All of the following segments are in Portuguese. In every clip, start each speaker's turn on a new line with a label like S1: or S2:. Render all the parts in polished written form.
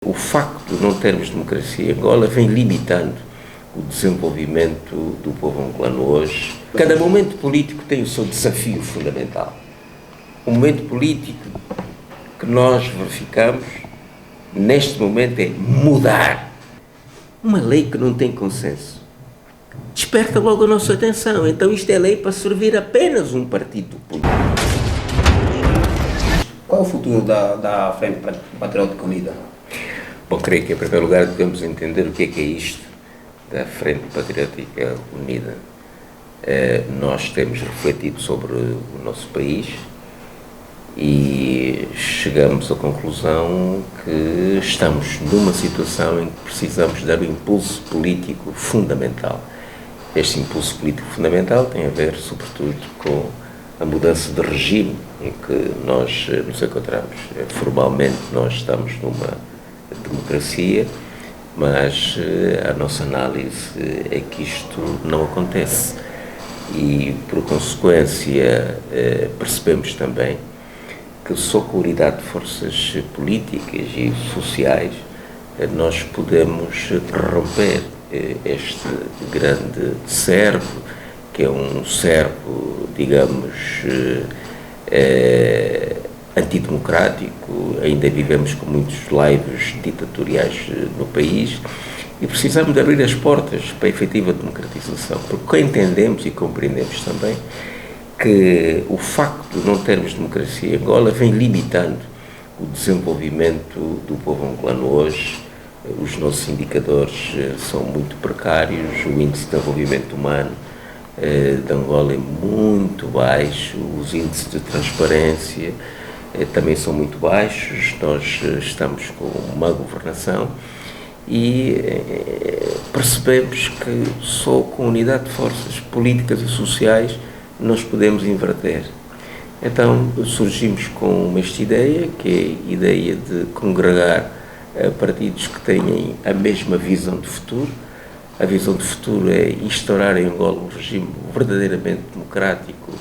S1: O facto de não termos democracia em Angola vem limitando o desenvolvimento do povo angolano hoje. Cada momento político tem o seu desafio fundamental. O momento político que nós verificamos neste momento é mudar uma lei que não tem consenso. Desperta logo a nossa atenção. Então isto é lei para servir apenas um partido político.
S2: Qual é o futuro da Frente Patriótica Unida?
S1: Bom, creio que em primeiro lugar devemos entender o que é isto da Frente Patriótica Unida. Nós temos refletido sobre o nosso país e chegamos à conclusão que estamos numa situação em que precisamos dar um impulso político fundamental. Este impulso político fundamental tem a ver, sobretudo, com a mudança de regime em que nós nos encontramos. Formalmente nós estamos numa democracia, mas a nossa análise é que isto não acontece e, por consequência, percebemos também que só com a unidade de forças políticas e sociais nós podemos romper este grande cerco, que é um cerco, digamos, antidemocrático. Ainda vivemos com muitos laivos ditatoriais no país e precisamos de abrir as portas para a efetiva democratização, porque entendemos e compreendemos também que o facto de não termos democracia em Angola vem limitando o desenvolvimento do povo angolano hoje. Os nossos indicadores são muito precários, o índice de desenvolvimento humano de Angola é muito baixo, os índices de transparência também são muito baixos. Nós estamos com uma governação e percebemos que só com unidade de forças políticas e sociais nós podemos inverter. Então surgimos com esta ideia, que é a ideia de congregar partidos que tenham a mesma visão de futuro. A visão de futuro é instaurar em Angola um regime verdadeiramente democrático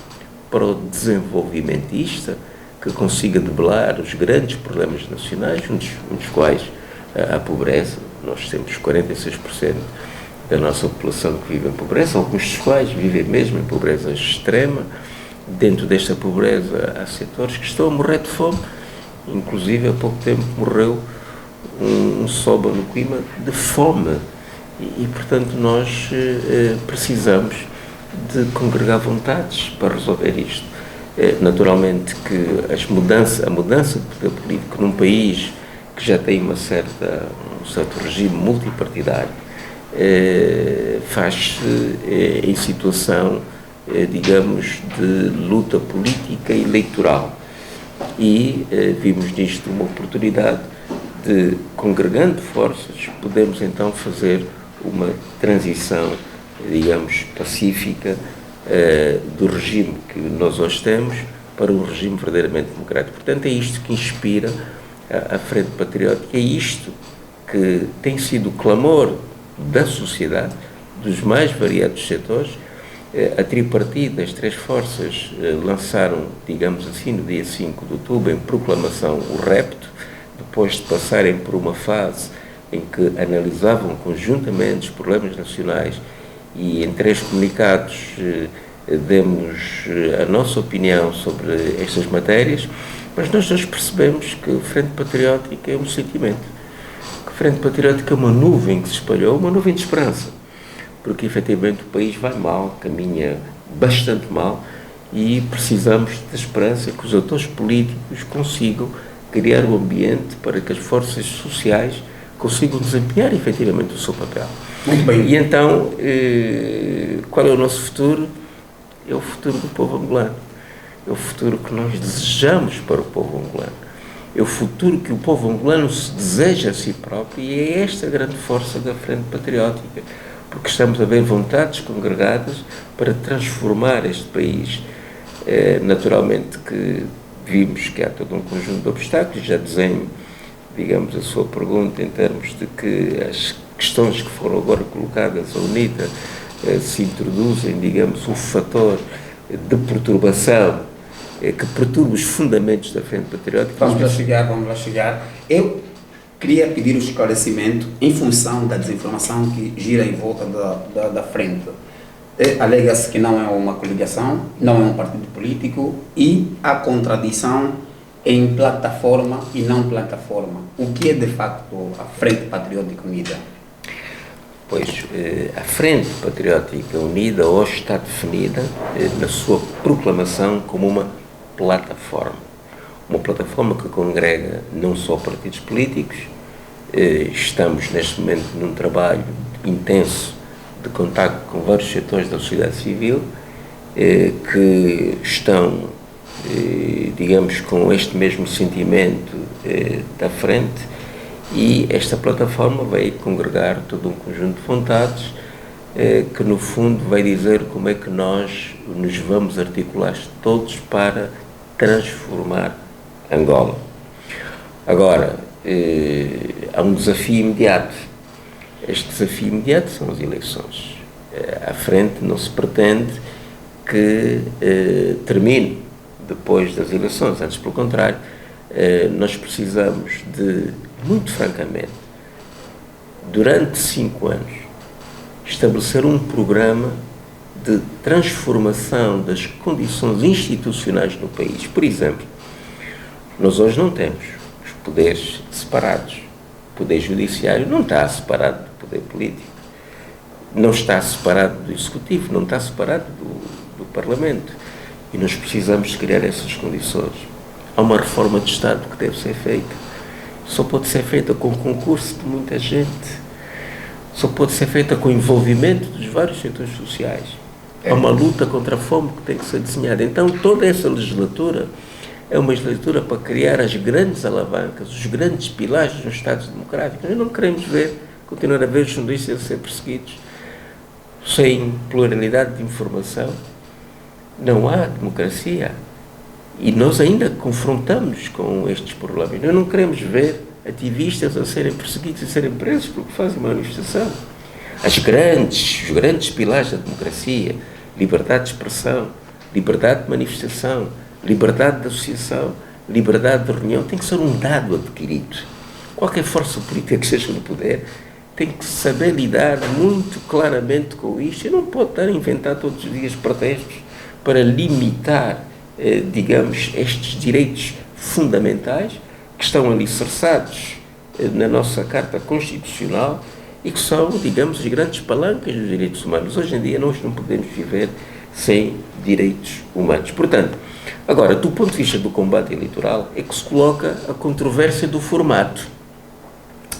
S1: para o desenvolvimentista, que consiga debelar os grandes problemas nacionais, um dos quais a pobreza. Nós temos 46% da nossa população que vive em pobreza, alguns dos quais vivem mesmo em pobreza extrema. Dentro desta pobreza há setores que estão a morrer de fome, inclusive há pouco tempo morreu um soba no Quima de fome. E portanto, nós precisamos de congregar vontades para resolver isto. Naturalmente que a mudança de poder político num país que já tem um certo regime multipartidário faz-se em situação, digamos, de luta política e eleitoral. E vimos nisto uma oportunidade de, congregando forças, podemos então fazer uma transição, digamos, pacífica do regime que nós hoje temos para um regime verdadeiramente democrático. Portanto, é isto que inspira a Frente Patriótica, é isto que tem sido o clamor da sociedade, dos mais variados setores. A tripartite, as três forças, lançaram, digamos assim, no dia 5 de outubro, em proclamação, o repto, depois de passarem por uma fase em que analisavam conjuntamente os problemas nacionais e em 3 comunicados demos a nossa opinião sobre estas matérias, mas nós percebemos que a Frente Patriótica é um sentimento, que a Frente Patriótica é uma nuvem que se espalhou, uma nuvem de esperança, porque efetivamente o país vai mal, caminha bastante mal e precisamos de esperança que os atores políticos consigam criar um ambiente para que as forças sociais consigam desempenhar efetivamente o seu papel.
S2: Muito bem.
S1: E então, qual é o nosso futuro? É o futuro do povo angolano. É o futuro que nós desejamos para o povo angolano. É o futuro que o povo angolano se deseja a si próprio e é esta a grande força da Frente Patriótica, porque estamos a ver vontades congregadas para transformar este país. Naturalmente que vimos que há todo um conjunto de obstáculos, já desenho, digamos, a sua pergunta em termos de que as questões que foram agora colocadas à UNITA se introduzem, digamos, um fator de perturbação que perturba os fundamentos da Frente Patriótica.
S2: Vamos lá chegar. Eu queria pedir o esclarecimento em função da desinformação que gira em volta da frente. Alega-se que não é uma coligação, não é um partido político e há contradição em plataforma e não plataforma. O que é de facto a Frente Patriótica Unida?
S1: Pois, a Frente Patriótica Unida hoje está definida na sua proclamação como uma plataforma. Uma plataforma que congrega não só partidos políticos, estamos neste momento num trabalho intenso de contacto com vários setores da sociedade civil que estão, digamos, com este mesmo sentimento da frente, e esta plataforma vai congregar todo um conjunto de vontades que no fundo vai dizer como é que nós nos vamos articular todos para transformar Angola. Agora, há um desafio imediato. Este desafio imediato são as eleições. À frente não se pretende que termine depois das eleições, antes pelo contrário, nós precisamos de, muito francamente, durante 5 anos, estabelecer um programa de transformação das condições institucionais no país. Por exemplo, nós hoje não temos os poderes separados. O poder judiciário não está separado do poder político, não está separado do executivo, não está separado do Parlamento. E nós precisamos de criar essas condições. Há uma reforma de Estado que deve ser feita. Só pode ser feita com o concurso de muita gente. Só pode ser feita com o envolvimento dos vários setores sociais. Há uma luta contra a fome que tem que ser desenhada. Então, toda essa legislatura é uma legislatura para criar as grandes alavancas, os grandes pilares dos Estados democráticos. Nós não queremos continuar a ver os jornalistas a ser perseguidos sem pluralidade de informação. Não há democracia. E nós ainda confrontamos com estes problemas. Nós não queremos ver ativistas a serem perseguidos e serem presos porque fazem uma manifestação. Os grandes pilares da democracia, liberdade de expressão, liberdade de manifestação, liberdade de associação, liberdade de reunião, tem que ser um dado adquirido. Qualquer força política que esteja no poder tem que saber lidar muito claramente com isto e não pode estar a inventar todos os dias protestos para limitar, digamos, estes direitos fundamentais que estão alicerçados na nossa Carta Constitucional e que são, digamos, as grandes palancas dos direitos humanos. Hoje em dia nós não podemos viver sem direitos humanos. Portanto, agora, do ponto de vista do combate eleitoral, é que se coloca a controvérsia do formato.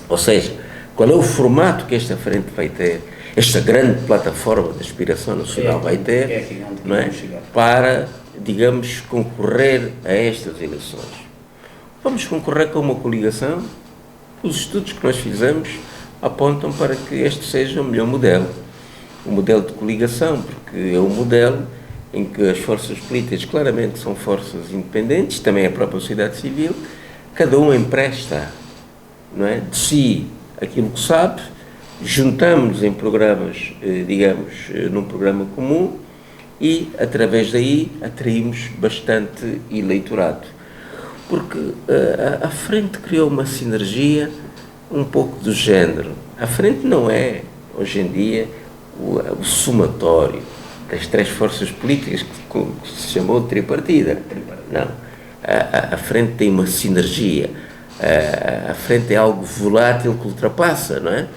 S1: Ou seja, qual é o formato que esta frente vai ter, esta grande plataforma de aspiração nacional vai ter, não é, para, digamos, concorrer a estas eleições. Vamos concorrer com uma coligação? Os estudos que nós fizemos apontam para que este seja o melhor modelo. O modelo de coligação, porque é um modelo em que as forças políticas claramente são forças independentes, também a própria sociedade civil, cada um empresta, não é, de si aquilo que sabe, juntamos em programas, digamos, num programa comum e, através daí, atraímos bastante eleitorado. Porque a frente criou uma sinergia um pouco do género. A frente não é, hoje em dia, o somatório das 3 forças políticas que se chamou de tripartida. Não. A frente tem uma sinergia. A frente é algo volátil que ultrapassa, não é?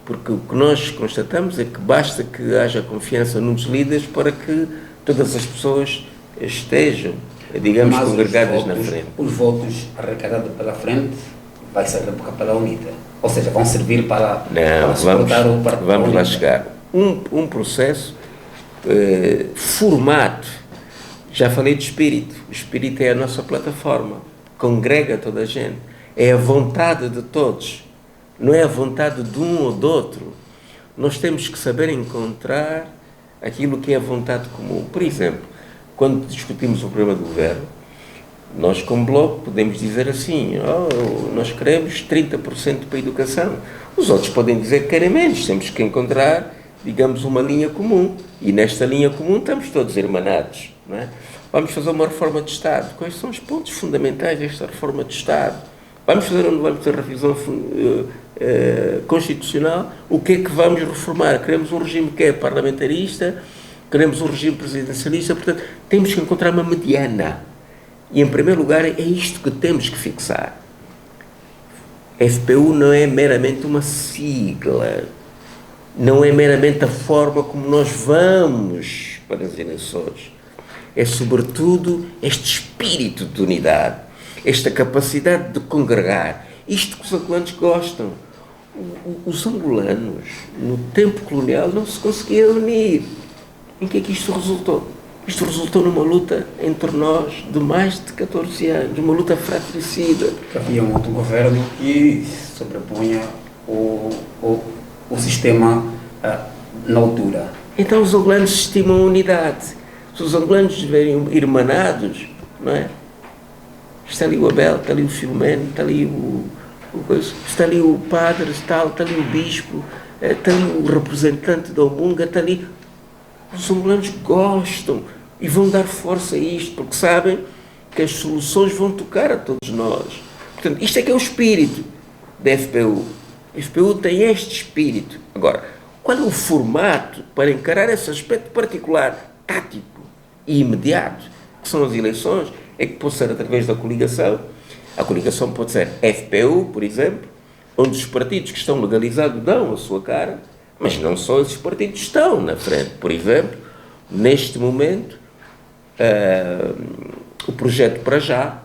S1: Porque o que nós constatamos é que basta que haja confiança nos líderes para que todas as pessoas estejam, digamos, congregadas na frente.
S2: Os votos arrecadados pela frente vai ser pela Unida. Ou seja, vão servir para suportar o partido.
S1: Vamos lá chegar. Um processo formado. Já falei de espírito. O espírito é a nossa plataforma. Congrega toda a gente. É a vontade de todos. Não é a vontade de um ou do outro. Nós temos que saber encontrar aquilo que é a vontade comum. Por exemplo, quando discutimos o programa do governo, nós, como Bloco, podemos dizer assim, nós queremos 30% para a educação. Os outros podem dizer que querem menos. Temos que encontrar, digamos, uma linha comum. E nesta linha comum estamos todos irmanados, não é? Vamos fazer uma reforma de Estado. Quais são os pontos fundamentais desta reforma de Estado?
S2: Vamos fazer ou não vamos fazer revisão constitucional? O que é que vamos reformar? Queremos um regime que é parlamentarista, queremos um regime presidencialista, portanto, temos que encontrar uma mediana. E, em primeiro lugar, é isto que temos que fixar. A FPU não é meramente uma sigla, não é meramente a forma como nós vamos para as eleições. É, sobretudo, este espírito de unidade, esta capacidade de congregar, isto que os angolanos gostam. Os angolanos, no tempo colonial, não se conseguiam unir. Em que é que isto resultou? Isto resultou numa luta entre nós de mais de 14 anos, uma luta fratricida.
S3: Havia um autogoverno que sobrepunha o sistema na altura.
S2: Então os angolanos estimam a unidade. Se os angolanos estiverem irmanados, não é? Está ali o Abel, está ali o Filomeno, está ali está ali o padre, está ali o bispo, está ali o representante da Umbunga, está ali. Os angolanos gostam e vão dar força a isto, porque sabem que as soluções vão tocar a todos nós. Portanto, isto é que é o espírito da FPU. A FPU tem este espírito. Agora, qual é o formato para encarar esse aspecto particular, tático e imediato, que são as eleições? É que pode ser através da coligação. A coligação pode ser FPU, por exemplo, onde os partidos que estão legalizados dão a sua cara, mas não só esses partidos estão na frente. Por exemplo, neste momento, o projeto Para Já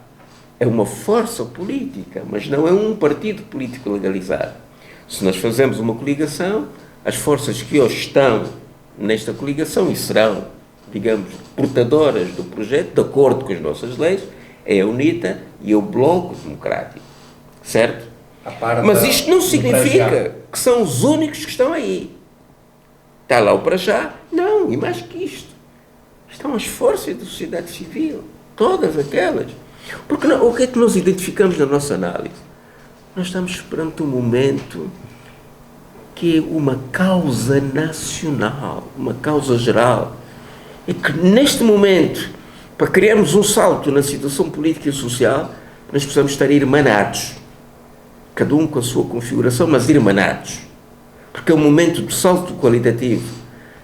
S2: é uma força política, mas não é um partido político legalizado. Se nós fazemos uma coligação, as forças que hoje estão nesta coligação e serão, digamos, portadoras do projeto, de acordo com as nossas leis, é a UNITA e o Bloco Democrático, certo? Mas isto não significa que são os únicos que estão aí. Está lá o Para Já? Não, e mais que isto. Estão as forças da sociedade civil, todas aquelas. Porque o que é que nós identificamos na nossa análise? Nós estamos perante um momento que é uma causa nacional, uma causa geral. E que neste momento, para criarmos um salto na situação política e social, nós precisamos estar irmanados. Cada um com a sua configuração, mas irmanados. Porque é um momento de salto qualitativo.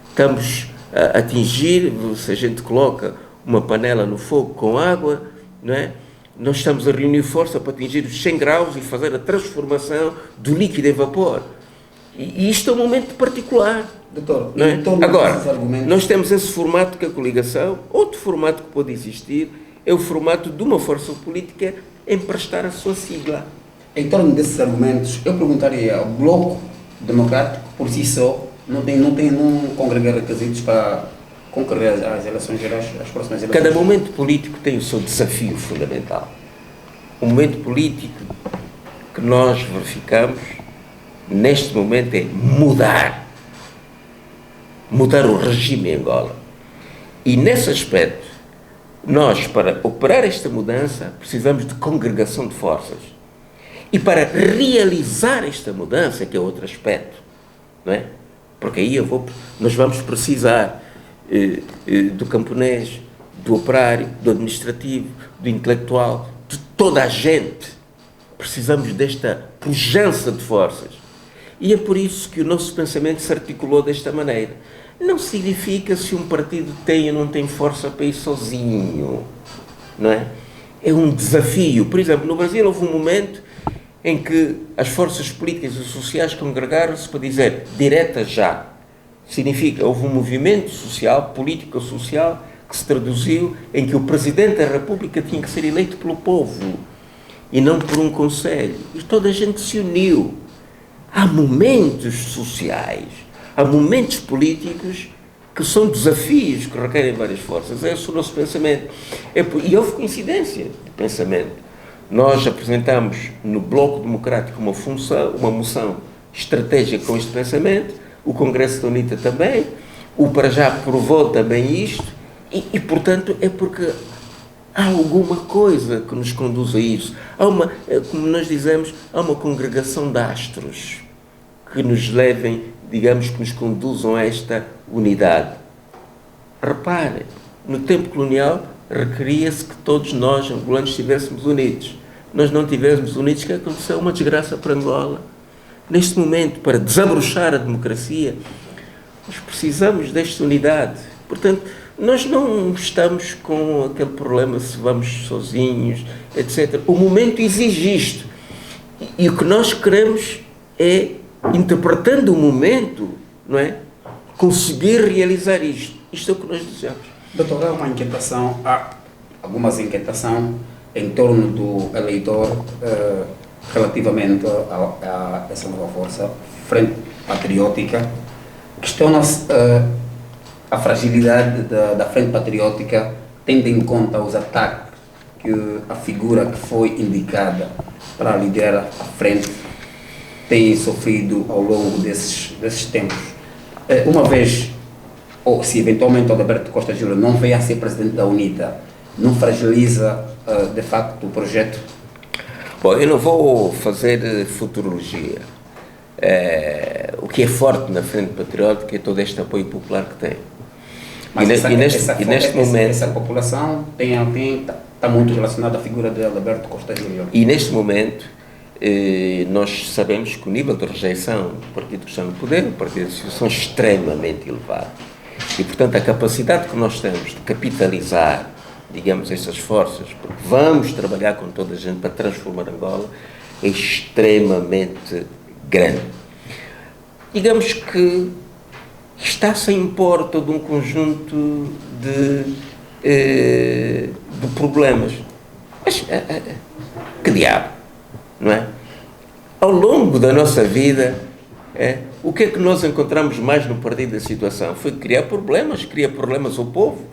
S2: Estamos a atingir, se a gente coloca uma panela no fogo com água, não é? Nós estamos a reunir força para atingir os 100 graus e fazer a transformação do líquido em vapor. E isto é um momento particular.
S3: Doutor,
S2: não é? Agora,
S3: argumentos...
S2: nós temos esse formato que é a coligação. Outro formato que pode existir é o formato de uma força política emprestar a sua sigla.
S3: Em torno desses argumentos, eu perguntaria: o Bloco Democrático, por si só, não congrega requisitos para concorrer às eleições gerais, às próximas eleições?
S2: Cada momento político tem o seu desafio fundamental. O momento político que nós verificamos, neste momento, é mudar o regime em Angola. E, nesse aspecto, nós, para operar esta mudança, precisamos de congregação de forças. E para realizar esta mudança, que é outro aspecto, não é? Porque aí nós vamos precisar do camponês, do operário, do administrativo, do intelectual, de toda a gente. Precisamos desta pujança de forças. E é por isso que o nosso pensamento se articulou desta maneira. Não significa se um partido tem ou não tem força para ir sozinho, não é? É um desafio. Por exemplo, no Brasil houve um momento em que as forças políticas e sociais congregaram-se para dizer direta já. Significa, houve um movimento social, político-social, que se traduziu em que o Presidente da República tinha que ser eleito pelo povo e não por um conselho. E toda a gente se uniu. Há momentos sociais, há momentos políticos que são desafios que requerem várias forças. Esse é o nosso pensamento. E houve coincidência de pensamento. Nós apresentamos no Bloco Democrático uma moção estratégica com este pensamento, o Congresso da UNITA também, o Para Já aprovou também isto, e portanto é porque há alguma coisa que nos conduz a isso. Há como nós dizemos, há uma congregação de astros que nos levem, digamos, que nos conduzam a esta unidade. Reparem, no tempo colonial requeria-se que todos nós, angolanos, estivéssemos unidos.
S1: nós não estivermos unidos, que aconteceu uma desgraça para Angola. Neste momento, para desabrochar a democracia, nós precisamos desta unidade. Portanto, nós não estamos com aquele problema se vamos sozinhos, etc. O momento exige isto. E o que nós queremos é, interpretando o momento, não é? Conseguir realizar isto. Isto é o que nós desejamos.
S2: Doutor, há uma inquietação, há algumas inquietações em torno do eleitor relativamente a essa nova força, Frente Patriótica. Questiona-se a fragilidade da Frente Patriótica, tendo em conta os ataques que a figura que foi indicada para liderar a frente tem sofrido ao longo desses tempos. Uma vez, ou se eventualmente o Adalberto Costa Júnior não venha a ser presidente da UNITA, não fragiliza de facto o projeto?
S1: Bom, eu não vou fazer futurologia. O que é forte na Frente Patriótica é todo este apoio popular que tem.
S2: Mas
S1: neste momento,
S2: essa população está muito relacionada à figura de Adalberto Costa Júnior.
S1: E neste momento, nós sabemos que o nível de rejeição do partido que está no poder, do partido de associação, é extremamente elevado. E, portanto, a capacidade que nós temos de capitalizar, digamos, essas forças, porque vamos trabalhar com toda a gente para transformar Angola, é extremamente grande. Digamos que está-se a impor todo um conjunto de problemas. Mas, que diabo, não é? Ao longo da nossa vida, o que é que nós encontramos mais no partido da situação? Foi criar problemas ao povo,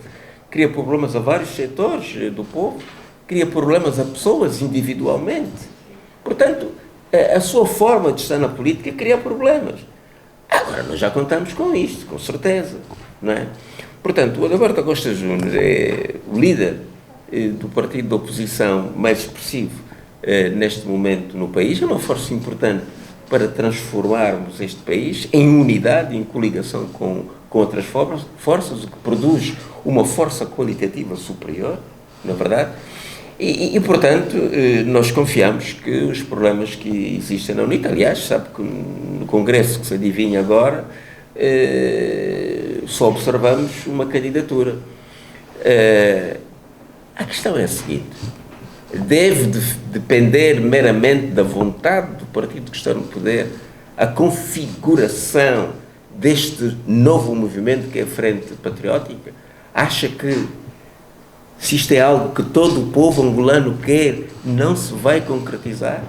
S1: cria problemas a vários setores do povo, cria problemas a pessoas individualmente. Portanto, a sua forma de estar na política é criar problemas. Agora, nós já contamos com isto, com certeza, não é? Portanto, o Adalberto Costa Júnior é o líder do partido da oposição mais expressivo neste momento no país, é uma força importante para transformarmos este país em unidade, em coligação com outras forças, o que produz uma força qualitativa superior, na verdade, e portanto, nós confiamos que os problemas que existem na UNITA, aliás, sabe que no Congresso que se adivinha agora, só observamos uma candidatura. A questão é a seguinte: deve depender meramente da vontade do partido que está no poder a configuração deste novo movimento que é a Frente Patriótica? Acha que, se isto é algo que todo o povo angolano quer, não se vai concretizar?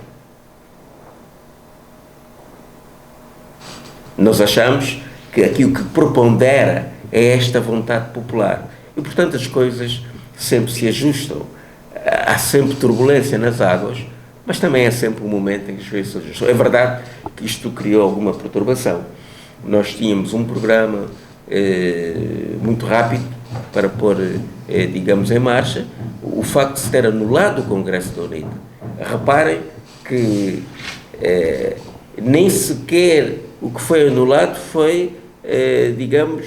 S1: Nós achamos que aquilo que prepondera é esta vontade popular. E, portanto, as coisas sempre se ajustam. Há sempre turbulência nas águas, mas também há sempre um momento em que as coisas se ajustam. É verdade que isto criou alguma perturbação. Nós tínhamos um programa muito rápido para pôr, digamos, em marcha. O facto de se ter anulado o Congresso da UNITA, reparem que nem sequer o que foi anulado foi, digamos,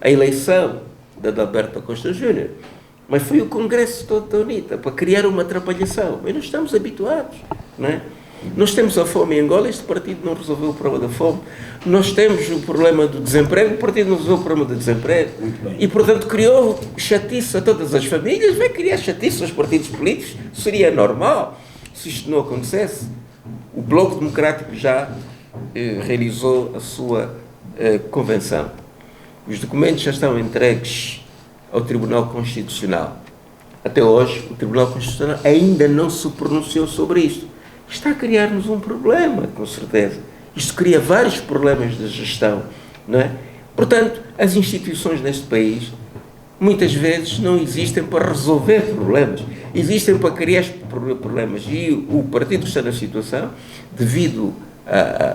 S1: a eleição de Adalberto Costa Júnior, mas foi o Congresso todo da UNITA, para criar uma atrapalhação. E nós estamos habituados, não é? Nós temos a fome em Angola, este partido não resolveu o problema da fome. Nós temos o problema do desemprego, o partido não resolveu o problema do desemprego. E, portanto, criou chatice a todas as famílias, vai criar chatice aos partidos políticos. Seria normal se isto não acontecesse. O Bloco Democrático já realizou a sua convenção. Os documentos já estão entregues ao Tribunal Constitucional. Até hoje, o Tribunal Constitucional ainda não se pronunciou sobre isto. Está a criar-nos um problema, com certeza. Isto cria vários problemas de gestão, não é? Portanto, as instituições neste país, muitas vezes, não existem para resolver problemas. Existem para criar problemas. E o partido que está na situação, devido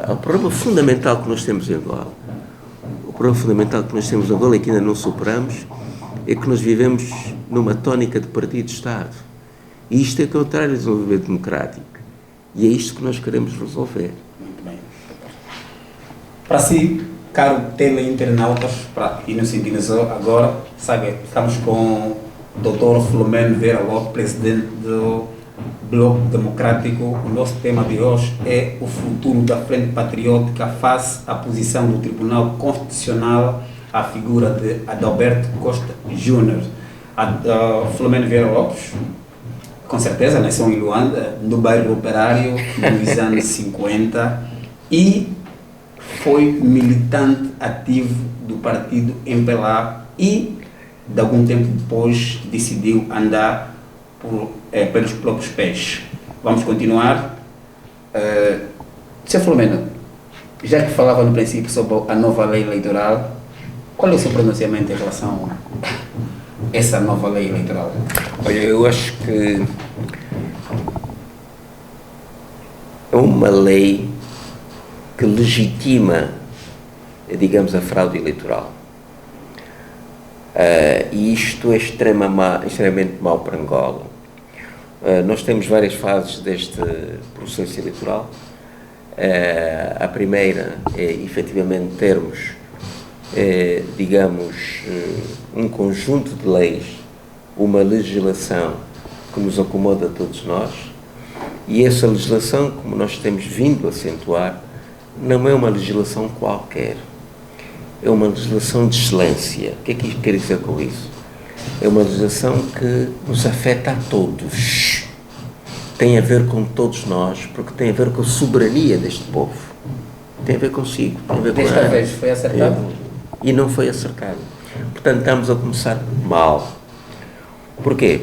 S1: ao problema fundamental que nós temos em Angola, o problema fundamental que nós temos em Angola e que ainda não superamos, é que nós vivemos numa tónica de partido-Estado. E isto é contrário ao desenvolvimento democrático. E é isto que nós queremos resolver.
S2: Muito bem. Para si, caro teleinternautas, e nos sintonizou agora, sabe, estamos com o Dr. Filomeno Vieira Lopes, presidente Bloco Democrático. O nosso tema de hoje é o futuro da Frente Patriótica face à posição do Tribunal Constitucional à figura de Adalberto Costa Júnior. Filomeno Vieira Lopes, com certeza, nasceu em Luanda, no bairro Operário, nos anos 50, e foi militante ativo do partido MPLA e, de algum tempo depois, decidiu andar pelos próprios pés. Vamos continuar. Sr. Filomeno, já que falava no princípio sobre a nova lei eleitoral, qual é o seu pronunciamento em relação a essa nova lei eleitoral?
S1: Olha, eu acho que é uma lei que legitima, digamos, a fraude eleitoral. E isto é extremamente mau para Angola. Nós temos várias fases deste processo eleitoral. A primeira é, efetivamente, termos, digamos, um conjunto de leis, uma legislação que nos acomoda a todos nós, e essa legislação, como nós temos vindo a acentuar, não é uma legislação qualquer, é uma legislação de excelência. O que é que isto quer dizer com isso? É uma legislação que nos afeta a todos, tem a ver com todos nós, porque tem a ver com a soberania deste povo, tem a ver consigo, tem a ver com
S2: Desta vez foi acertado?
S1: E não foi acertado. Portanto, estamos a começar mal. Porquê?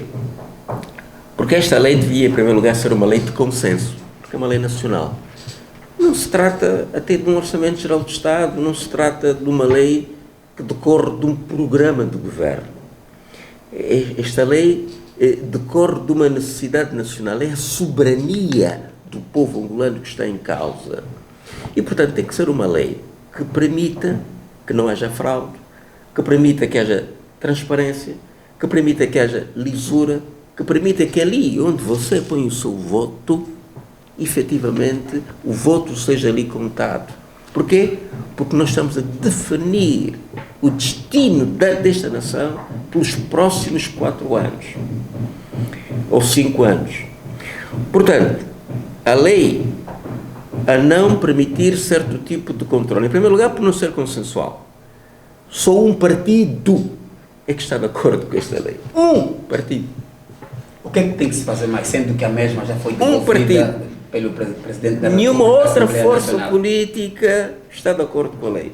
S1: Porque esta lei devia, em primeiro lugar, ser uma lei de consenso, porque é uma lei nacional. Não se trata até de um orçamento geral do Estado, não se trata de uma lei que decorre de um programa de governo. Esta lei decorre de uma necessidade nacional, é a soberania do povo angolano que está em causa. E, portanto, tem que ser uma lei que permita que não haja fraude, que permita que haja transparência, que permita que haja lisura, que permita que ali onde você põe o seu voto, efetivamente, o voto seja ali contado. Porquê? Porque nós estamos a definir o destino desta nação pelos próximos 4 anos, ou 5 anos. Portanto, a lei a não permitir certo tipo de controle, em primeiro lugar, por não ser consensual. Só um partido é que está de acordo com esta lei. Um partido.
S2: O que é que tem que se fazer mais, sendo que a mesma já foi devolvida pelo Presidente da República?
S1: Nenhuma outra força política está de acordo com a lei.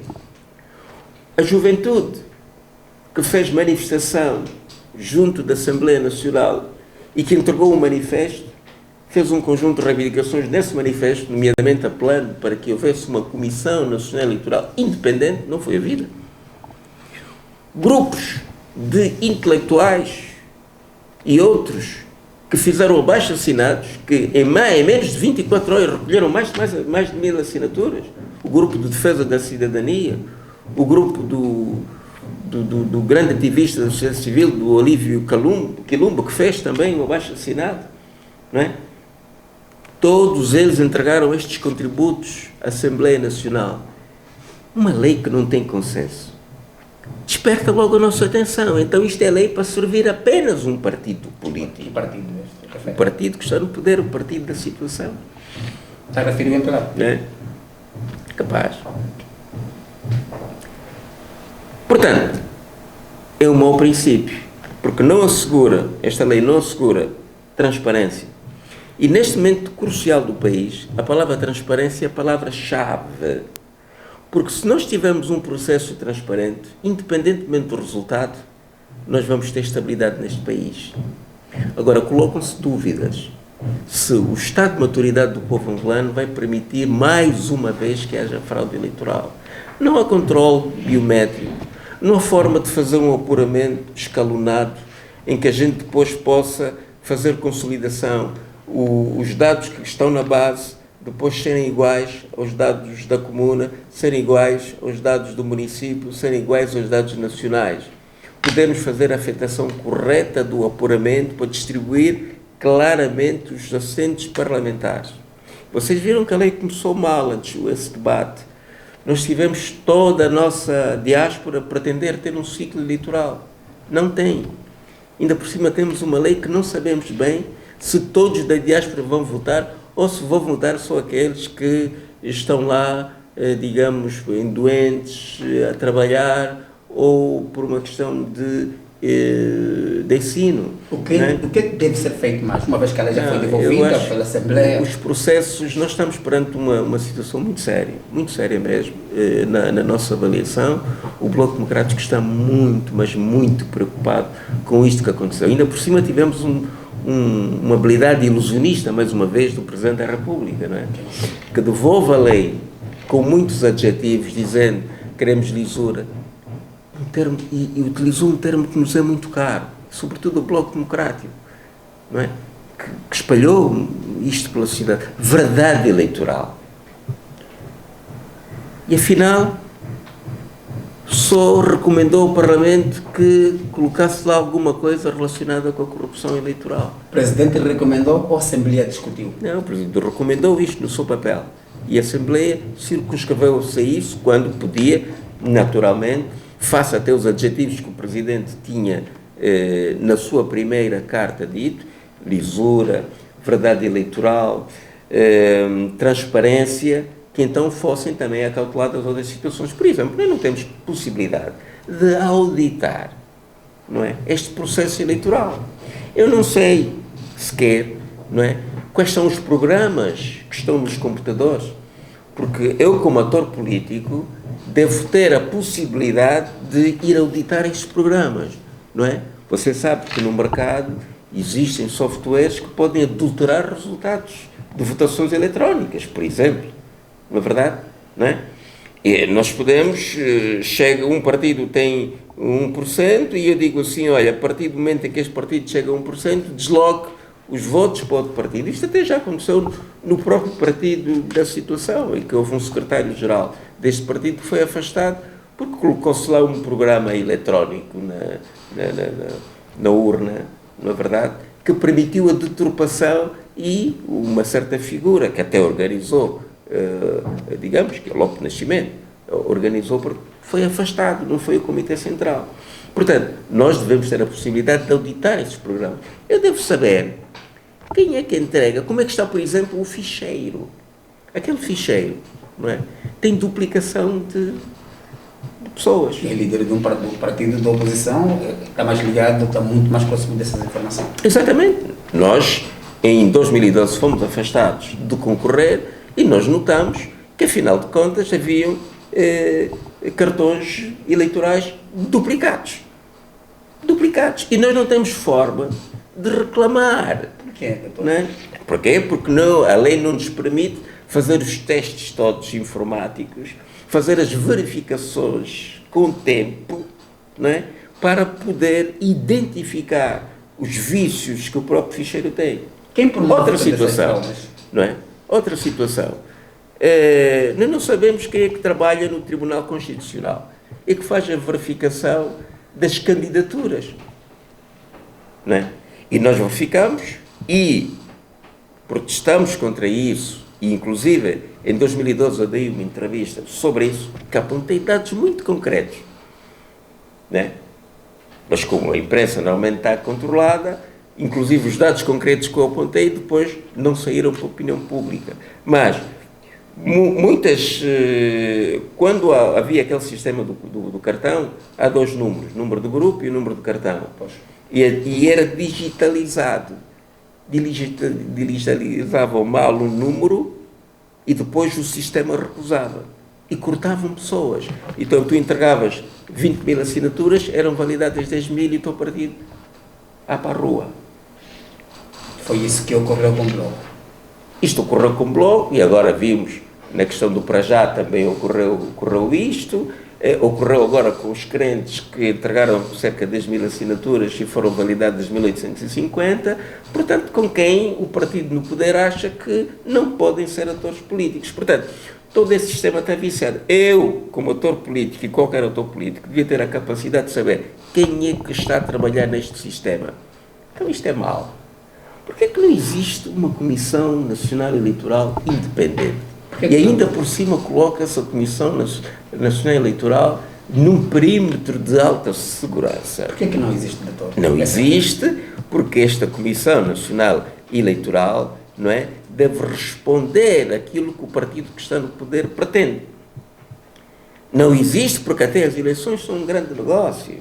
S1: A juventude que fez manifestação junto da Assembleia Nacional e que entregou um manifesto, fez um conjunto de reivindicações nesse manifesto, nomeadamente apelando para que houvesse uma Comissão Nacional Eleitoral independente, não foi havida. Grupos de intelectuais e outros que fizeram abaixo-assinados, que em menos de 24 horas recolheram mais de 1.000 assinaturas, o grupo de defesa da cidadania, o grupo do grande ativista da sociedade civil, do Olívio Quilumbo, que fez também um abaixo-assinado, não é? Todos eles entregaram estes contributos à Assembleia Nacional. Uma lei que não tem consenso desperta logo a nossa atenção. Então isto é lei para servir apenas um partido político. O partido que está no poder, o partido da situação.
S2: Está a referir lá?
S1: É? Capaz. Portanto, é um mau princípio, porque não assegura, esta lei não assegura transparência. E neste momento crucial do país, a palavra transparência é a palavra-chave. Porque se nós tivermos um processo transparente, independentemente do resultado, nós vamos ter estabilidade neste país. Agora, colocam-se dúvidas se o estado de maturidade do povo angolano vai permitir mais uma vez que haja fraude eleitoral. Não há controle biométrico, não há forma de fazer um apuramento escalonado em que a gente depois possa fazer consolidação, os dados que estão na base depois serem iguais aos dados da comuna, serem iguais aos dados do município, serem iguais aos dados nacionais. Podemos fazer a afetação correta do apuramento para distribuir claramente os assentos parlamentares. Vocês viram que a lei começou mal antes desse debate. Nós tivemos toda a nossa diáspora a pretender ter um ciclo eleitoral. Não tem. Ainda por cima temos uma lei que não sabemos bem se todos da diáspora vão votar ou se vão votar só aqueles que estão lá, digamos, doentes, a trabalhar, ou por uma questão de ensino.
S2: O que deve ser feito mais, uma vez que ela já foi devolvida pela Assembleia?
S1: Os processos, nós estamos perante uma situação muito séria mesmo. Na nossa avaliação, o Bloco Democrático está muito, mas muito preocupado com isto que aconteceu. Ainda por cima tivemos uma habilidade ilusionista, mais uma vez, do Presidente da República, não é? Que devolve a lei com muitos adjetivos, dizendo queremos lisura, e utilizou um termo que nos é muito caro, sobretudo o Bloco Democrático, não é? Que espalhou isto pela sociedade, verdade eleitoral. E afinal, só recomendou ao Parlamento que colocasse lá alguma coisa relacionada com a corrupção eleitoral.
S2: O Presidente recomendou ou a Assembleia discutiu?
S1: Não, o Presidente recomendou isto no seu papel. E a Assembleia circunscreveu-se a isso quando podia, naturalmente, face até os adjetivos que o Presidente tinha na sua primeira carta dito, lisura, verdade eleitoral, transparência, que então fossem também acauteladas outras situações. Por exemplo, nós não temos possibilidade de auditar, não é, este processo eleitoral. Eu não sei sequer, não é, quais são os programas que estão nos computadores, porque eu, como ator político, devo ter a possibilidade de ir auditar estes programas, não é? Você sabe que no mercado existem softwares que podem adulterar resultados de votações eletrónicas, por exemplo. Não é verdade? Não é? E nós podemos, chega um partido tem 1% e eu digo assim, olha, a partir do momento em que este partido chega a 1%, desloque os votos para outro partido. Isto até já aconteceu no próprio partido da situação, em que houve um secretário-geral deste partido que foi afastado porque colocou-se lá um programa eletrónico na urna, não é verdade? Que permitiu a deturpação e uma certa figura que até organizou, digamos que é o Lope Nascimento, organizou, porque foi afastado, não foi o Comitê Central. Portanto, nós devemos ter a possibilidade de auditar esses programas. Eu devo saber quem é que entrega, como é que está, por exemplo, o ficheiro. Aquele ficheiro, não é? Tem duplicação de pessoas.
S2: E é líder de um partido da oposição, está mais ligado, está muito mais próximo dessas informações.
S1: Exatamente. Nós, em 2012, fomos afastados de concorrer e nós notamos que, afinal de contas, haviam cartões eleitorais duplicados. E nós não temos forma de reclamar.
S2: Porquê, doutor?
S1: Não é? Porquê? Porque não, a lei não nos permite fazer os testes todos informáticos, fazer as verificações com tempo, não é? Para poder identificar os vícios que o próprio ficheiro tem.
S2: Quem promove
S1: outra situação, não é? Outra situação. Nós não sabemos quem é que trabalha no Tribunal Constitucional e que faz a verificação das candidaturas, não é? E nós verificamos e protestamos contra isso, e inclusive em 2012 eu dei uma entrevista sobre isso, que apontei dados muito concretos, não é? Mas como a imprensa normalmente está controlada, inclusive os dados concretos que eu apontei depois não saíram para a opinião pública. Mas muitas, quando havia aquele sistema do cartão, há dois números, o número do grupo e o número do cartão. E era digitalizado. Digitalizavam mal um número e depois o sistema recusava. E cortavam pessoas. Então tu entregavas 20 mil assinaturas, eram validadas 10 mil e o teu partido para a rua.
S2: Foi isso que ocorreu com o Bloco.
S1: Isto ocorreu com o Bloco e agora vimos na questão do para já também ocorreu isto. Ocorreu agora com os crentes que entregaram cerca de 10 mil assinaturas e foram validadas 1.850, portanto, com quem o partido no poder acha que não podem ser atores políticos. Portanto, todo esse sistema está viciado. Eu, como ator político e qualquer ator político, devia ter a capacidade de saber quem é que está a trabalhar neste sistema. Então isto é mau. Por que é que não existe uma Comissão Nacional Eleitoral independente? E ainda por cima coloca-se a Comissão Nacional Eleitoral num perímetro de alta segurança.
S2: Por que não existe, doutor?
S1: Não existe porque esta Comissão Nacional Eleitoral, não é? Deve responder àquilo que o partido que está no poder pretende. Não existe, porque até as eleições são um grande negócio,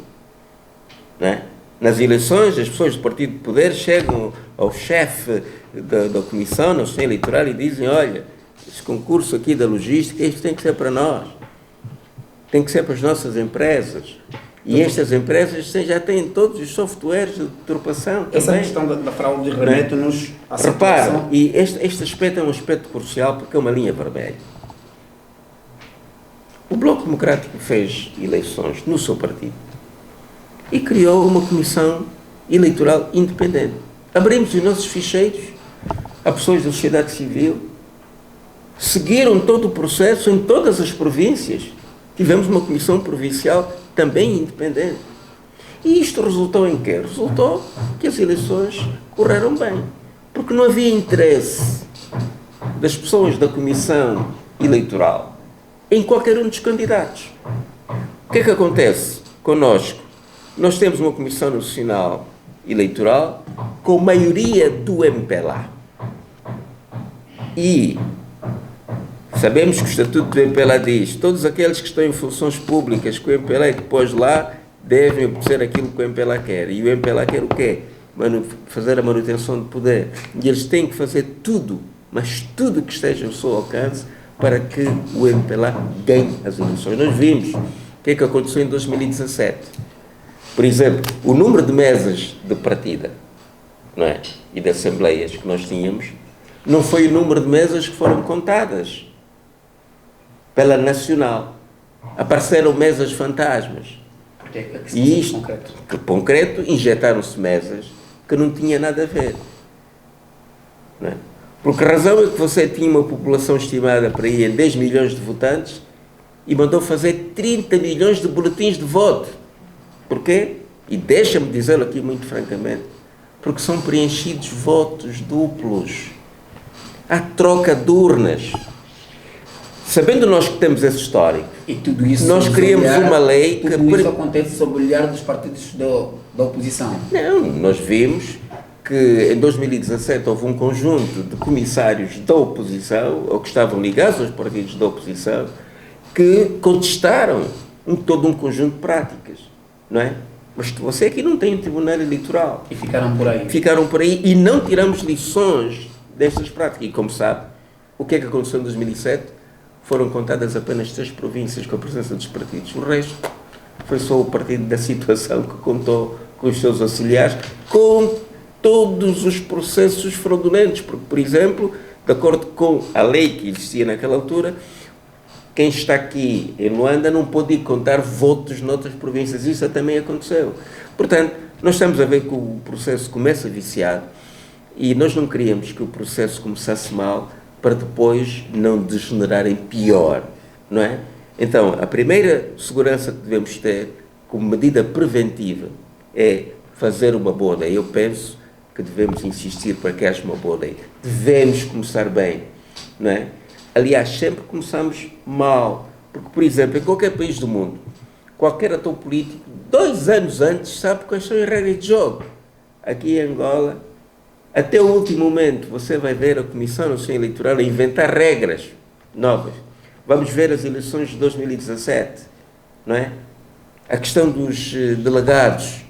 S1: não é? Nas eleições, as pessoas do partido de poder chegam ao chefe da Comissão Nacional Eleitoral e dizem: olha, esse concurso aqui da logística, isto tem que ser para nós, tem que ser para as nossas empresas. E estas empresas já têm todos os softwares de deturpação.
S2: Essa questão da fraude remete-nos à situação.
S1: Repara, e este aspecto é um aspecto crucial porque é uma linha vermelha. O Bloco Democrático fez eleições no seu partido e criou uma comissão eleitoral independente. Abrimos os nossos ficheiros a pessoas da sociedade civil, seguiram todo o processo em todas as províncias. Tivemos uma comissão provincial também independente. E isto resultou em quê? Resultou que as eleições correram bem. Porque não havia interesse das pessoas da comissão eleitoral em qualquer um dos candidatos. O que é que acontece connosco? Nós temos uma Comissão Nacional Eleitoral com maioria do MPLA. E sabemos que o Estatuto do MPLA diz: todos aqueles que estão em funções públicas que o MPLA depois lá devem obedecer aquilo que o MPLA quer. E o MPLA quer o quê? Fazer a manutenção do poder. E eles têm que fazer tudo, mas tudo que esteja ao seu alcance para que o MPLA ganhe as eleições. Nós vimos o que é que aconteceu em 2017. Por exemplo, o número de mesas de partida, não é? E de assembleias que nós tínhamos não foi o número de mesas que foram contadas pela Nacional. Apareceram mesas fantasmas. E isto, que concreto, injetaram-se mesas que não tinha nada a ver. Não é? Por que razão é que você tinha uma população estimada para ir em 10 milhões de votantes e mandou fazer 30 milhões de boletins de voto? Porquê? E deixa-me dizê-lo aqui muito francamente, porque são preenchidos votos duplos. Há troca de urnas. Sabendo nós que temos esse histórico,
S2: e tudo isso
S1: nós criamos uma lei que...
S2: Tudo isso acontece sob o olhar dos partidos da oposição.
S1: Não, nós vimos que em 2017 houve um conjunto de comissários da oposição, ou que estavam ligados aos partidos da oposição, que contestaram todo um conjunto de práticas, não é? Mas você aqui não tem um tribunal eleitoral.
S2: E ficaram por aí.
S1: Ficaram por aí e não tiramos lições destas práticas. E como sabe, o que é que aconteceu em 2007? Foram contadas apenas 3 províncias com a presença dos partidos. O resto foi só o partido da situação que contou com os seus auxiliares, com todos os processos fraudulentos. Porque, por exemplo, de acordo com a lei que existia naquela altura, quem está aqui em Luanda não pode ir contar votos noutras províncias. Isso também aconteceu. Portanto, nós estamos a ver que o processo começa viciado e nós não queríamos que o processo começasse mal para depois não degenerar em pior, não é? Então, a primeira segurança que devemos ter como medida preventiva é fazer uma boa lei. Eu penso que devemos insistir para que haja uma boa lei. Devemos começar bem, não é? Aliás, sempre começamos mal, porque, por exemplo, em qualquer país do mundo, qualquer ator político, 2 anos antes, sabe quais são as regras de jogo. Aqui em Angola, até o último momento, você vai ver a Comissão Nacional Eleitoral a inventar regras novas. Vamos ver as eleições de 2017, não é? A questão dos delegados.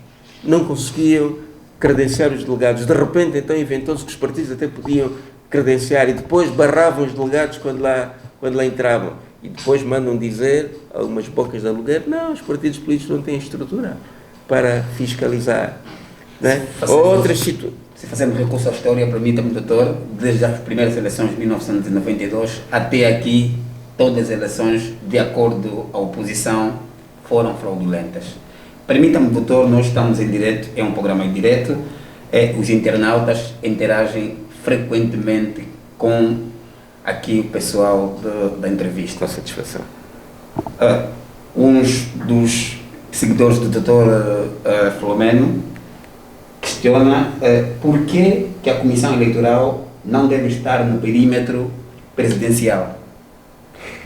S1: Não conseguiam credenciar os delegados. De repente, então, inventou-se que os partidos até podiam credenciar e depois barravam os delegados quando lá entravam. E depois mandam dizer a umas bocas de aluguer: não, os partidos políticos não têm estrutura para fiscalizar. Não é? Outras situações.
S2: Se fazemos recurso à história, permita-me, doutor, desde as primeiras eleições de 1992 até aqui, todas as eleições, de acordo à oposição, foram fraudulentas. Permita-me, doutor, nós estamos em direto, é um programa em direto, os internautas interagem frequentemente com aqui o pessoal da entrevista.
S1: Com satisfação.
S2: Uns dos seguidores do doutor Filomeno questiona por que a Comissão Eleitoral não deve estar no perímetro presidencial.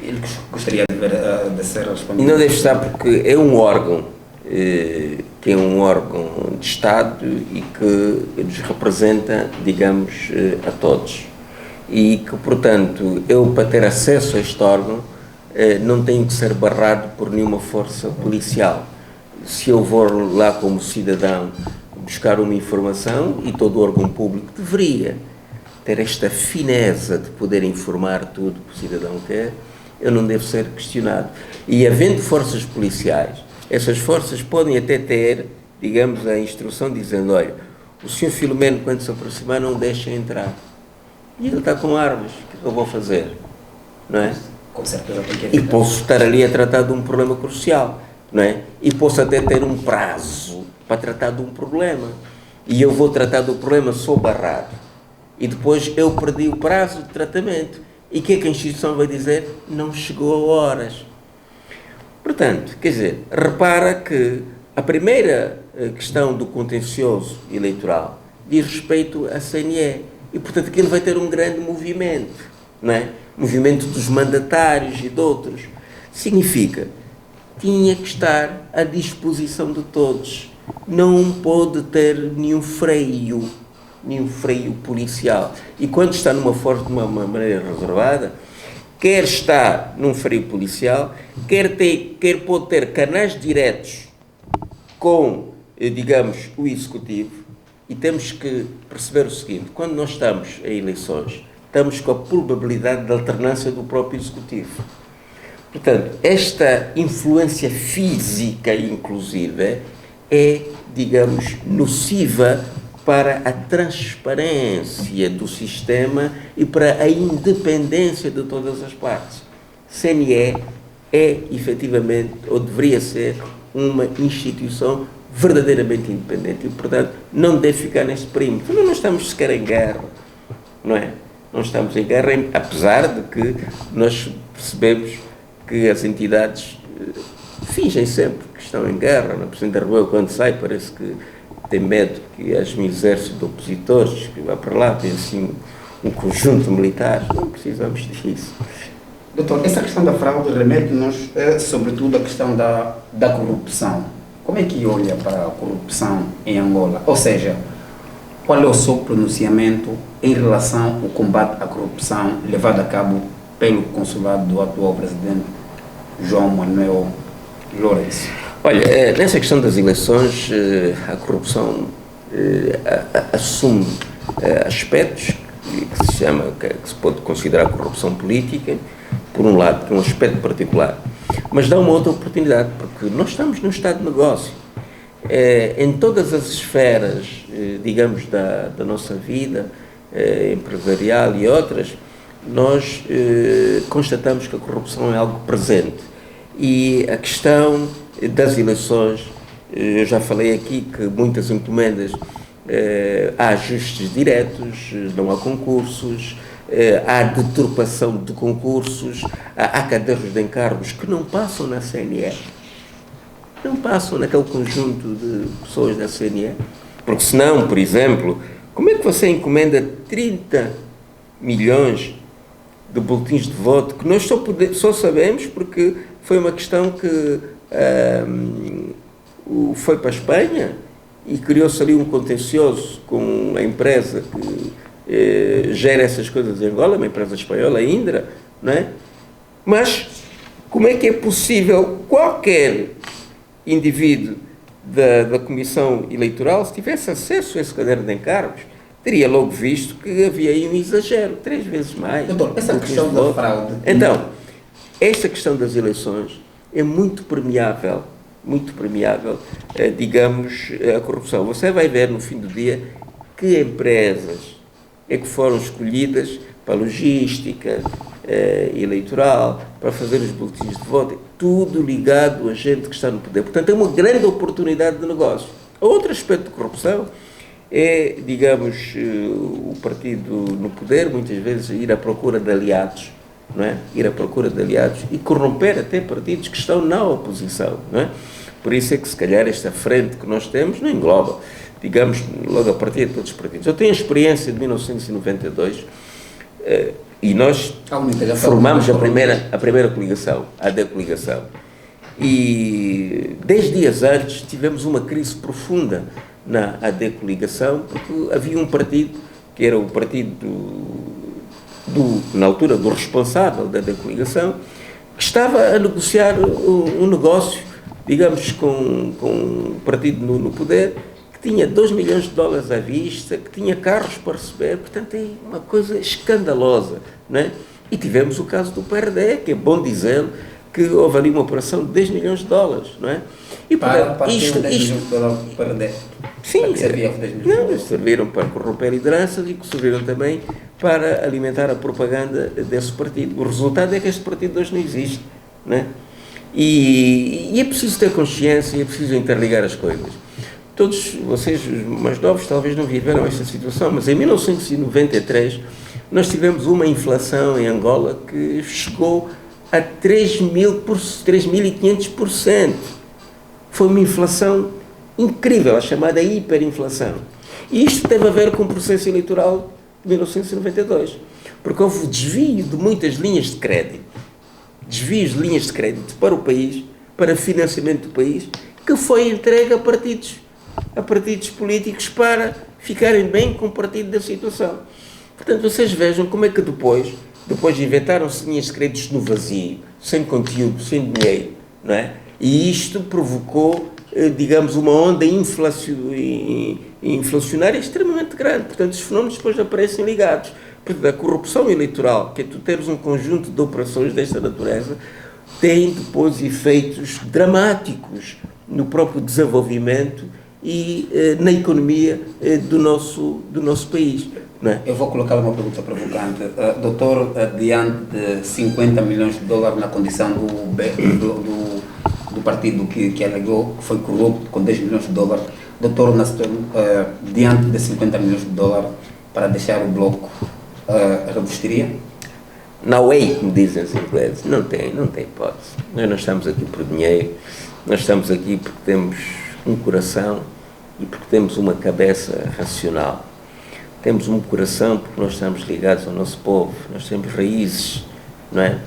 S2: Ele gostaria de ser respondido.
S1: E não deve estar porque é um órgão que é um órgão de Estado e que nos representa, digamos, a todos. E que, portanto, eu, para ter acesso a este órgão, não tenho que ser barrado por nenhuma força policial. Se eu vou lá como cidadão buscar uma informação, e todo o órgão público deveria ter esta fineza de poder informar tudo que o cidadão quer, eu não devo ser questionado. E havendo forças policiais, essas forças podem até ter, digamos, a instrução dizendo, olha, o senhor Filomeno, quando se aproximar, não deixa entrar. E ele está com armas, o que eu vou fazer? Não é?
S2: Com certeza tem que evitar.
S1: E posso estar ali a tratar de um problema crucial, não é? E posso até ter um prazo para tratar de um problema. E eu vou tratar do problema, sou barrado. E depois eu perdi o prazo de tratamento. E o que é que a instituição vai dizer? Não chegou a horas. Portanto, quer dizer, repara que a primeira questão do contencioso eleitoral diz respeito à CNE. E, portanto, aquilo vai ter um grande movimento, não é? Movimento dos mandatários e de outros. Significa, tinha que estar à disposição de todos. Não pode ter nenhum freio policial. E quando está de uma maneira reservada, quer estar num freio policial, quer pode ter canais diretos com, digamos, o Executivo. E temos que perceber o seguinte, quando nós estamos em eleições, estamos com a probabilidade de alternância do próprio Executivo. Portanto, esta influência física, inclusive, é, digamos, nociva para a transparência do sistema e para a independência de todas as partes. CNE é, efetivamente, ou deveria ser, uma instituição verdadeiramente independente e, portanto, não deve ficar neste perímetro. Não estamos sequer em guerra, não é? Não estamos em guerra, apesar de que nós percebemos que as entidades fingem sempre que estão em guerra. O Presidente da República, quando sai, parece que tem medo que haja um exército de opositores que vá para lá, tem assim um conjunto militar. Não precisamos disso.
S2: Doutor, essa questão da fraude remete-nos, sobretudo, à questão da corrupção. Como é que olha para a corrupção em Angola? Ou seja, qual é o seu pronunciamento em relação ao combate à corrupção levado a cabo pelo consulado do atual presidente João Manuel Lourenço?
S1: Olha, nessa questão das eleições, a corrupção assume aspectos que se pode considerar corrupção política, por um lado, que é um aspecto particular, mas dá uma outra oportunidade, porque nós estamos num estado de negócio. Em todas as esferas, digamos, da nossa vida, empresarial e outras, nós constatamos que a corrupção é algo presente. E a questão das eleições, eu já falei aqui que muitas encomendas, há ajustes diretos, não há concursos, há deturpação de concursos, há cadeiros de encargos que não passam na CNE, não passam naquele conjunto de pessoas da CNE, porque senão, por exemplo, como é que você encomenda 30 milhões de boletins de voto, que nós só sabemos porque foi uma questão que foi para a Espanha e criou-se ali um contencioso com a empresa que gera essas coisas em Angola, uma empresa espanhola, a Indra, não é? Mas como é que é possível qualquer indivíduo da Comissão Eleitoral, se tivesse acesso a esse caderno de encargos, teria logo visto que havia aí um exagero, 3 vezes mais.
S2: Doutor, essa questão da fraude...
S1: Então, esta questão das eleições é muito permeável, digamos, a corrupção. Você vai ver no fim do dia que empresas é que foram escolhidas para a logística eleitoral, para fazer os boletins de voto, tudo ligado a gente que está no poder. Portanto, é uma grande oportunidade de negócio. Outro aspecto de corrupção é, digamos, o partido no poder, muitas vezes, ir à procura de aliados, não é? Ir à procura de aliados e corromper até partidos que estão na oposição, não é? Por isso é que, se calhar, esta frente que nós temos não engloba, digamos, logo a partir de todos os partidos. Eu tenho a experiência de 1992 e nós formamos a primeira coligação, a decoligação. E 10 dias antes tivemos uma crise profunda na AD Coligação, porque havia um partido, que era o partido na altura, do responsável da AD Coligação, que estava a negociar um negócio, digamos, com um partido no poder, que tinha 2 milhões de dólares à vista, que tinha carros para receber, portanto é uma coisa escandalosa, não é? E tivemos o caso do PRD, que é bom dizê-lo, que houve ali uma operação de 10 milhões de dólares, não é? E
S2: para 10 milhões de dólares para perder.
S1: Sim,
S2: para que serviam 10 milhões de dólares?
S1: Serviram para corromper lideranças e que serviram também para alimentar a propaganda desse partido. O resultado é que este partido hoje não existe, não é? E é preciso ter consciência, é preciso interligar as coisas. Todos vocês, os mais novos, talvez não viveram esta situação, mas em 1993 nós tivemos uma inflação em Angola que chegou a 3.500%. Foi uma inflação incrível, a chamada hiperinflação. E isto teve a ver com o processo eleitoral de 1992, porque houve desvio de muitas linhas de crédito, desvios de linhas de crédito para o país, para financiamento do país, que foi entregue a partidos políticos para ficarem bem com o partido da situação. Portanto, vocês vejam como é que depois inventaram-se linhas de créditos no vazio, sem conteúdo, sem dinheiro, não é? E isto provocou, digamos, uma onda inflacionária extremamente grande. Portanto, os fenómenos depois aparecem ligados. Portanto, a corrupção eleitoral, que é tu teres um conjunto de operações desta natureza, tem depois efeitos dramáticos no próprio desenvolvimento e na economia do nosso país. Não é?
S2: Eu vou colocar uma pergunta provocante. Doutor, diante de 50 milhões de dólares na condição do partido que alegou que foi corrupto com 10 milhões de dólares, doutor, diante de 50 milhões de dólares para deixar o bloco, revestiria?
S1: No way, como dizem os ingleses, não tem hipótese. Nós não estamos aqui por dinheiro, nós estamos aqui porque temos um coração e porque temos uma cabeça racional. Temos um coração porque nós estamos ligados ao nosso povo, nós temos raízes, não é?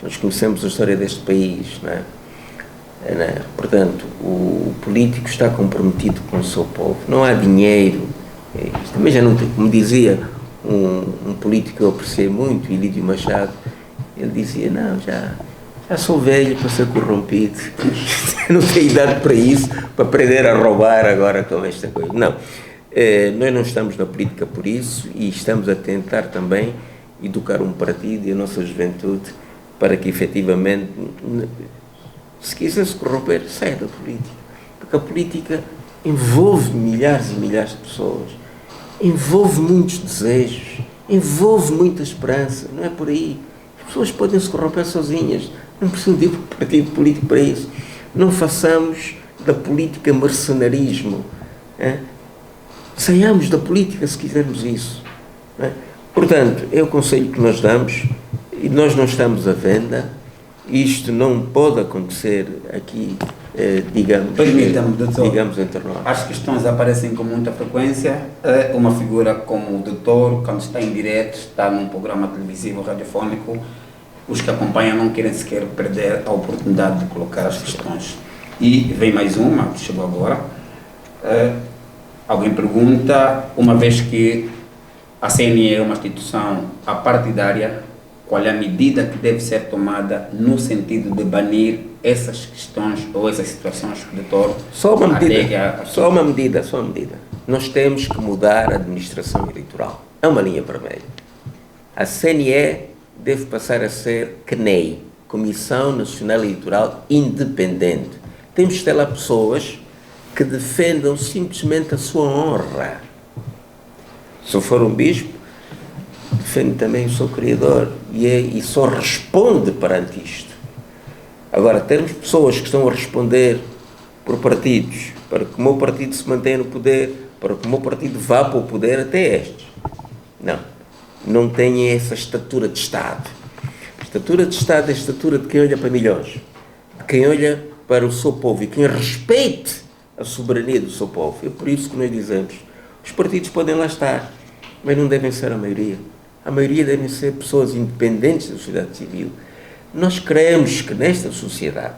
S1: Nós conhecemos a história deste país, não é? Portanto, o político está comprometido com o seu povo, não há dinheiro. Também já não tem, como dizia um político que eu apreciei muito, Ilídio Machado, ele dizia, não, já sou velho para ser corrompido, não tenho idade para isso, para aprender a roubar agora com esta coisa. Não, nós não estamos na política por isso e estamos a tentar também educar um partido e a nossa juventude para que efetivamente, se quiser se corromper, saia da política, porque a política envolve milhares e milhares de pessoas, envolve muitos desejos, envolve muita esperança, não é por aí. As pessoas podem se corromper sozinhas, não precisam de ir para um partido político para isso. Não façamos da política mercenarismo. Saiamos da política se quisermos isso. Portanto, é o conselho que nós damos e nós não estamos à venda. Isto não pode acontecer aqui, digamos entre nós.
S2: As questões aparecem com muita frequência. Uma figura como o doutor, quando está em direto, está num programa televisivo, radiofónico, os que acompanham não querem sequer perder a oportunidade de colocar as questões. E vem mais uma, que chegou agora. Alguém pergunta, uma vez que a CNE é uma instituição apartidária, qual é a medida que deve ser tomada no sentido de banir essas questões ou essas situações, doutor?
S1: Só uma medida. Nós temos que mudar a administração eleitoral. É uma linha vermelha. A CNE deve passar a ser CNEI, Comissão Nacional Eleitoral Independente. Temos que ter lá pessoas que defendam simplesmente a sua honra. Se eu for um bispo, defende também o seu Criador e só responde perante isto. Agora, termos pessoas que estão a responder por partidos, para que o meu partido se mantenha no poder, para que o meu partido vá para o poder, até estes. Não têm essa estatura de Estado. A estatura de Estado é a estatura de quem olha para milhões, de quem olha para o seu povo e quem respeite a soberania do seu povo. É por isso que nós dizemos, os partidos podem lá estar, mas não devem ser a maioria. A maioria devem ser pessoas independentes da sociedade civil. Nós queremos que nesta sociedade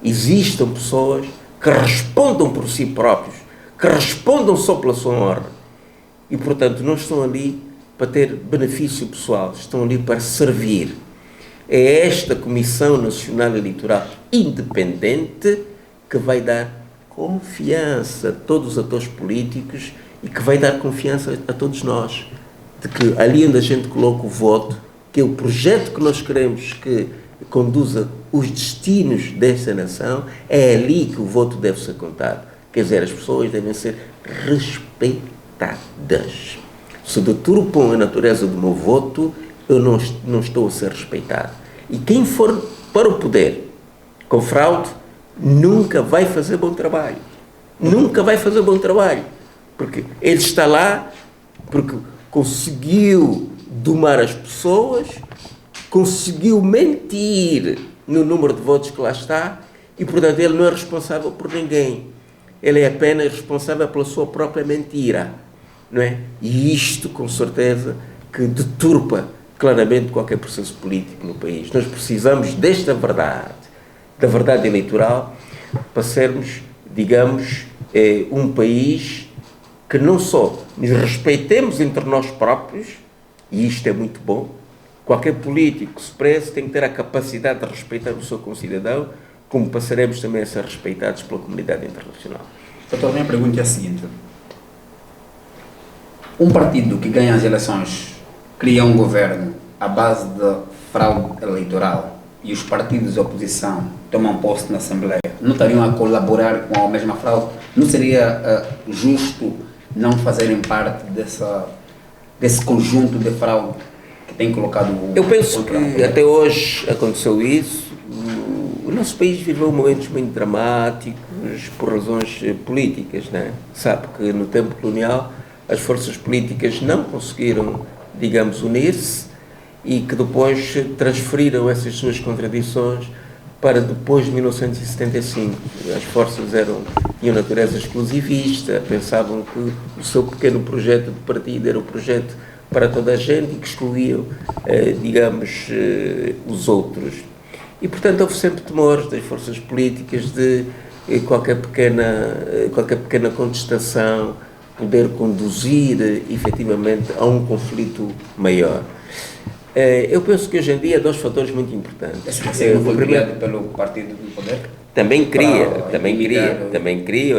S1: existam pessoas que respondam por si próprios, que respondam só pela sua honra. E, portanto, não estão ali para ter benefício pessoal, estão ali para servir. É esta Comissão Nacional Eleitoral Independente que vai dar confiança a todos os atores políticos e que vai dar confiança a todos nós, de que ali onde a gente coloca o voto, que é o projeto que nós queremos que conduza os destinos desta nação, é ali que o voto deve ser contado. Quer dizer, as pessoas devem ser respeitadas. Se deturpam a natureza do meu voto, eu não estou a ser respeitado. E quem for para o poder com fraude, nunca vai fazer bom trabalho. Nunca vai fazer bom trabalho. Porque ele está lá porque conseguiu domar as pessoas, conseguiu mentir no número de votos que lá está e, portanto, ele não é responsável por ninguém. Ele é apenas responsável pela sua própria mentira, não é? E isto, com certeza, que deturpa claramente qualquer processo político no país. Nós precisamos desta verdade, da verdade eleitoral, para sermos, digamos, um país que não só nos respeitemos entre nós próprios, e isto é muito bom. Qualquer político que se preze tem que ter a capacidade de respeitar o seu concidadão, como passaremos também a ser respeitados pela comunidade internacional.
S2: Doutor, minha pergunta é a seguinte. Um partido que ganha as eleições cria um governo à base de fraude eleitoral e os partidos de oposição tomam posse na Assembleia, não estariam a colaborar com a mesma fraude? Não seria justo não fazerem parte desse conjunto de fraude que tem colocado o...
S1: Eu penso que até hoje aconteceu isso. O nosso país viveu momentos muito dramáticos por razões políticas, né? Sabe que no tempo colonial as forças políticas não conseguiram, digamos, unir-se e que depois transferiram essas suas contradições para depois de 1975. As forças tinham natureza exclusivista, pensavam que o seu pequeno projeto de partido era o projeto para toda a gente e que excluíam, digamos, os outros. E, portanto, houve sempre temores das forças políticas de qualquer pequena contestação poder conduzir, efetivamente, a um conflito maior. Eu penso que hoje em dia há dois fatores muito importantes.
S2: Esse não foi criado pelo Partido do Poder?
S1: Também cria.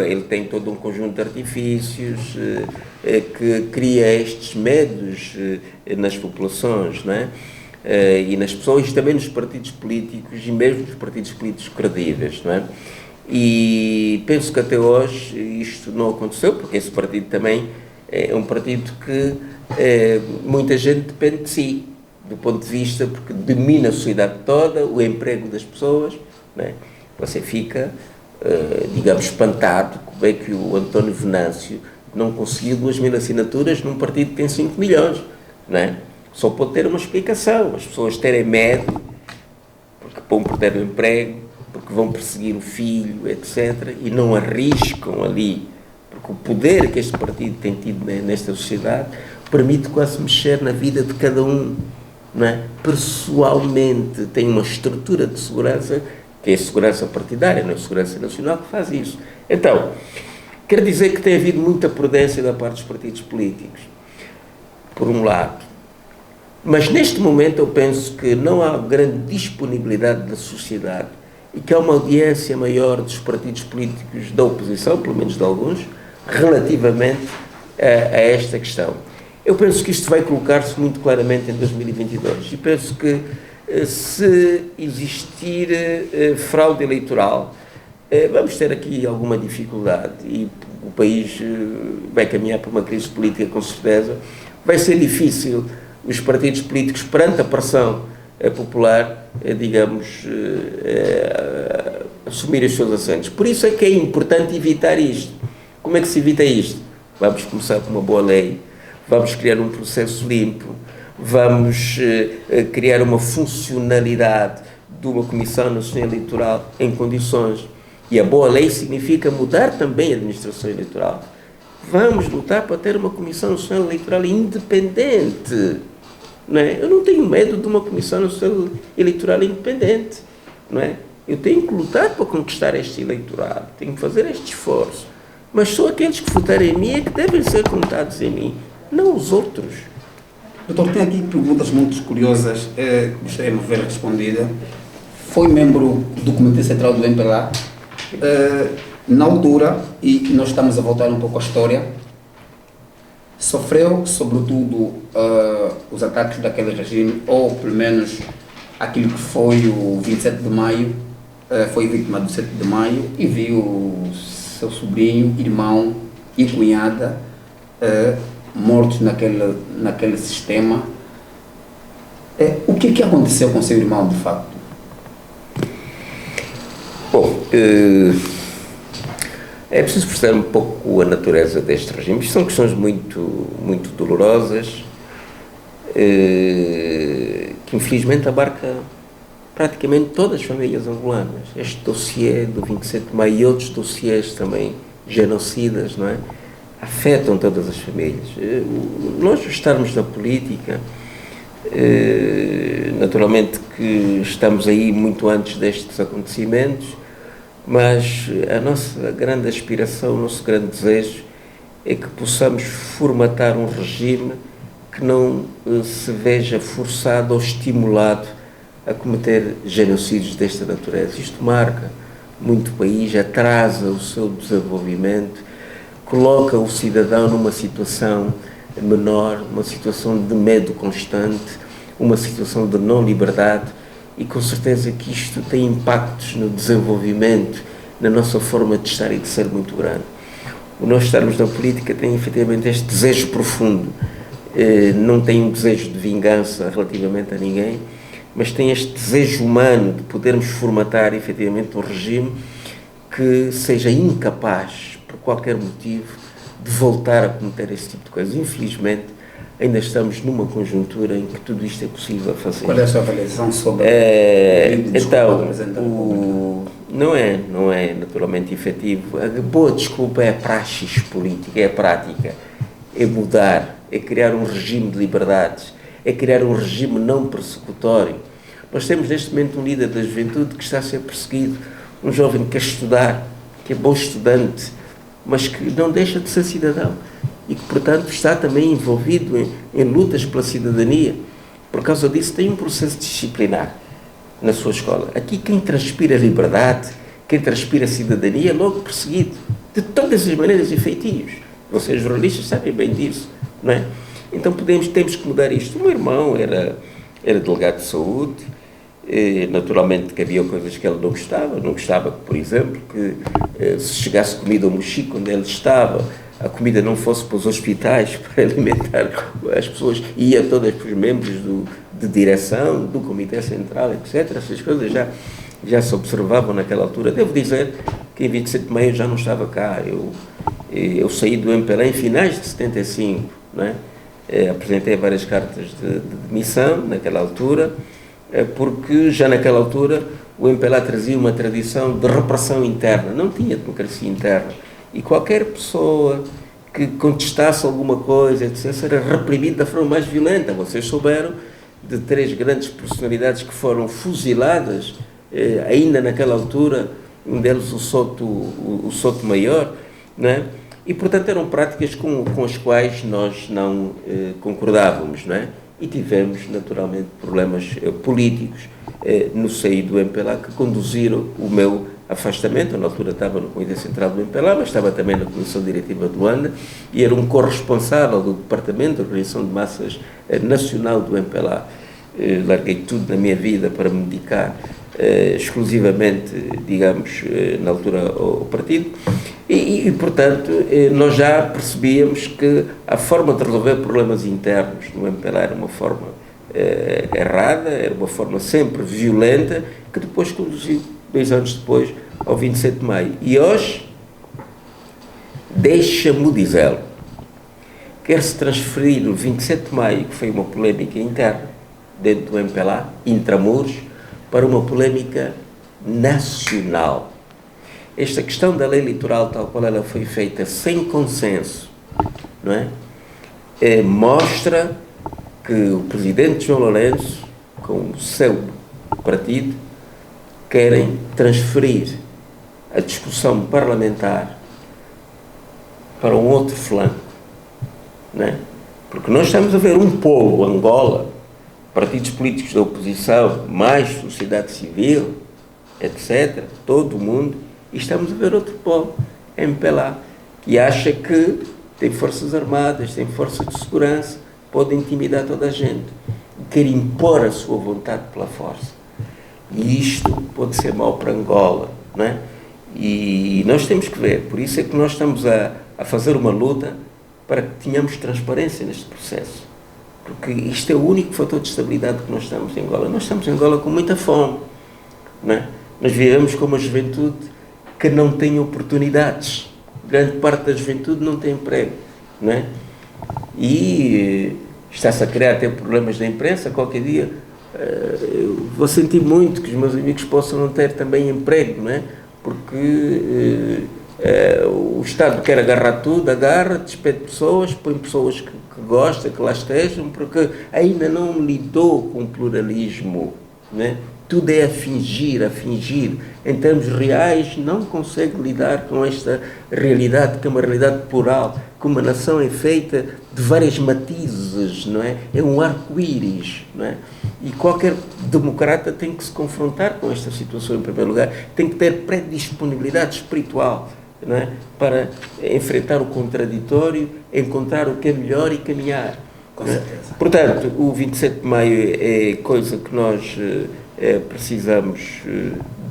S1: Ele tem todo um conjunto de artifícios que cria estes medos nas populações, não é? E nas pessoas, e também nos partidos políticos, e mesmo nos partidos políticos credíveis, não é? E penso que até hoje isto não aconteceu, porque esse partido também é um partido que muita gente depende de si, do ponto de vista, porque domina a sociedade toda, o emprego das pessoas, não é? Você fica, digamos, espantado como é que o António Venâncio não conseguiu 2.000 assinaturas num partido que tem 5 milhões, não é? Só pode ter uma explicação, as pessoas terem medo, porque vão perder o emprego, porque vão perseguir o filho, etc., e não arriscam ali, porque o poder que este partido tem tido nesta sociedade permite quase mexer na vida de cada um, não é? Pessoalmente, tem uma estrutura de segurança, que é a segurança partidária, não é a segurança nacional, que faz isso. Então, quer dizer que tem havido muita prudência da parte dos partidos políticos, por um lado. Mas neste momento eu penso que não há grande disponibilidade da sociedade e que há uma audiência maior dos partidos políticos da oposição, pelo menos de alguns, relativamente a esta questão. Eu penso que isto vai colocar-se muito claramente em 2022 e penso que se existir fraude eleitoral, vamos ter aqui alguma dificuldade e o país vai caminhar para uma crise política com certeza. Vai ser difícil os partidos políticos, perante a pressão popular, digamos, assumir os seus assentos. Por isso é que é importante evitar isto. Como é que se evita isto? Vamos começar com uma boa lei, vamos criar um processo limpo, vamos criar uma funcionalidade de uma Comissão Nacional Eleitoral em condições. E a boa lei significa mudar também a administração eleitoral. Vamos lutar para ter uma Comissão Nacional Eleitoral independente. Não é? Eu não tenho medo de uma Comissão Nacional Eleitoral independente. Não é? Eu tenho que lutar para conquistar este eleitorado, tenho que fazer este esforço. Mas só aqueles que votarem em mim é que devem ser contados em mim, não os outros.
S2: Doutor, tem aqui perguntas muito curiosas que gostaria de ver respondida. Foi membro do Comitê Central do MPLA. Na altura, e nós estamos a voltar um pouco à história, sofreu, sobretudo, os ataques daquele regime, ou pelo menos aquilo que foi o 27 de maio, foi vítima do 7 de maio e viu seu sobrinho, irmão e cunhada mortos naquele sistema. O que aconteceu com seu irmão, de facto?
S1: Bom, é preciso perceber um pouco a natureza deste regime. Isto são questões muito dolorosas, que infelizmente abarca praticamente todas as famílias angolanas. Este dossiê do 27 de maio e outros dossiês também genocidas, não é? Afetam todas as famílias. Nós estarmos na política, naturalmente que estamos aí muito antes destes acontecimentos, mas a nossa grande aspiração, o nosso grande desejo é que possamos formatar um regime que não se veja forçado ou estimulado a cometer genocídios desta natureza. Isto marca muito o país, atrasa o seu desenvolvimento, coloca o cidadão numa situação menor, uma situação de medo constante, uma situação de não liberdade, e com certeza que isto tem impactos no desenvolvimento, na nossa forma de estar e de ser muito grande. O nós estarmos na política tem efetivamente este desejo profundo, não tem um desejo de vingança relativamente a ninguém, mas tem este desejo humano de podermos formatar efetivamente um regime que seja incapaz, por qualquer motivo, de voltar a cometer esse tipo de coisas. Infelizmente, ainda estamos numa conjuntura em que tudo isto é possível fazer.
S2: Qual é a sua avaliação sobre
S1: não é naturalmente efetivo. A boa desculpa é a praxis política, é a prática, é mudar, é criar um regime de liberdades, é criar um regime não persecutório. Nós temos neste momento um líder da juventude que está a ser perseguido, um jovem que quer estudar, que é bom estudante, mas que não deixa de ser cidadão e que, portanto, está também envolvido em lutas pela cidadania. Por causa disso, tem um processo disciplinar na sua escola. Aqui, quem transpira liberdade, quem transpira cidadania, é logo perseguido, de todas as maneiras e feitios. Vocês, jornalistas, sabem bem disso, não é? Então, temos que mudar isto. O meu irmão era delegado de saúde, naturalmente que havia coisas que ele não gostava, por exemplo, que se chegasse comida ao Mochico onde ele estava, a comida não fosse para os hospitais para alimentar as pessoas, ia todas para os membros de direção, do Comitê Central, etc. Essas coisas já se observavam naquela altura. Devo dizer que em 27 de maio já não estava cá. Eu saí do MPLA em finais de 75, não é? Apresentei várias cartas de demissão naquela altura, porque já naquela altura o MPLA trazia uma tradição de repressão interna, não tinha democracia interna, e qualquer pessoa que contestasse alguma coisa, etc., era reprimido da forma mais violenta. Vocês souberam de 3 grandes personalidades que foram fuziladas ainda naquela altura, um deles o Soto Maior, não é? E, portanto, eram práticas com as quais nós não concordávamos, não é? E tivemos, naturalmente, problemas políticos no seio do MPLA que conduziram o meu afastamento. Eu, na altura, estava no Comitê Central do MPLA, mas estava também na Comissão Diretiva do Luanda e era um corresponsável do Departamento de Organização de Massas Nacional do MPLA. Larguei tudo na minha vida para me dedicar exclusivamente, digamos, na altura ao partido e, portanto, nós já percebíamos que a forma de resolver problemas internos no MPLA era uma forma errada, era uma forma sempre violenta, que depois conduziu, 2 anos depois, ao 27 de maio. E hoje, deixa-me dizê-lo, quer-se transferir o 27 de maio, que foi uma polémica interna dentro do MPLA, intramuros, para uma polémica nacional. Esta questão da lei eleitoral, tal qual ela foi feita sem consenso, não é? Mostra que o presidente João Lourenço, com o seu partido, querem transferir a discussão parlamentar para um outro flanco, né? Porque nós estamos a ver um polo, Angola, partidos políticos da oposição, mais sociedade civil, etc., todo o mundo, e estamos a ver outro polo, MPLA, que acha que tem forças armadas, tem forças de segurança, pode intimidar toda a gente, e quer impor a sua vontade pela força. E isto pode ser mau para Angola, não é? E nós temos que ver, por isso é que nós estamos a fazer uma luta para que tenhamos transparência neste processo. Porque isto é o único fator de estabilidade que nós estamos em Angola. Nós estamos em Angola com muita fome, não é? Nós vivemos com uma juventude que não tem oportunidades. Grande parte da juventude não tem emprego, não é? E está-se a criar até problemas da imprensa. Qualquer dia eu vou sentir muito que os meus amigos possam não ter também emprego, não é? Porque o Estado quer agarrar tudo, agarra, despede pessoas, põe pessoas que gostam, que lá estejam, porque ainda não lidou com o pluralismo, né? Tudo é a fingir. Em termos reais, não consegue lidar com esta realidade, que é uma realidade plural, que uma nação é feita de vários matizes, não é? É um arco-íris, não é? E qualquer democrata tem que se confrontar com esta situação, em primeiro lugar, tem que ter predisponibilidade espiritual, não é? Para enfrentar o contraditório, encontrar o que é melhor e caminhar.
S2: Com certeza.
S1: Portanto, o 27 de maio é coisa que nós precisamos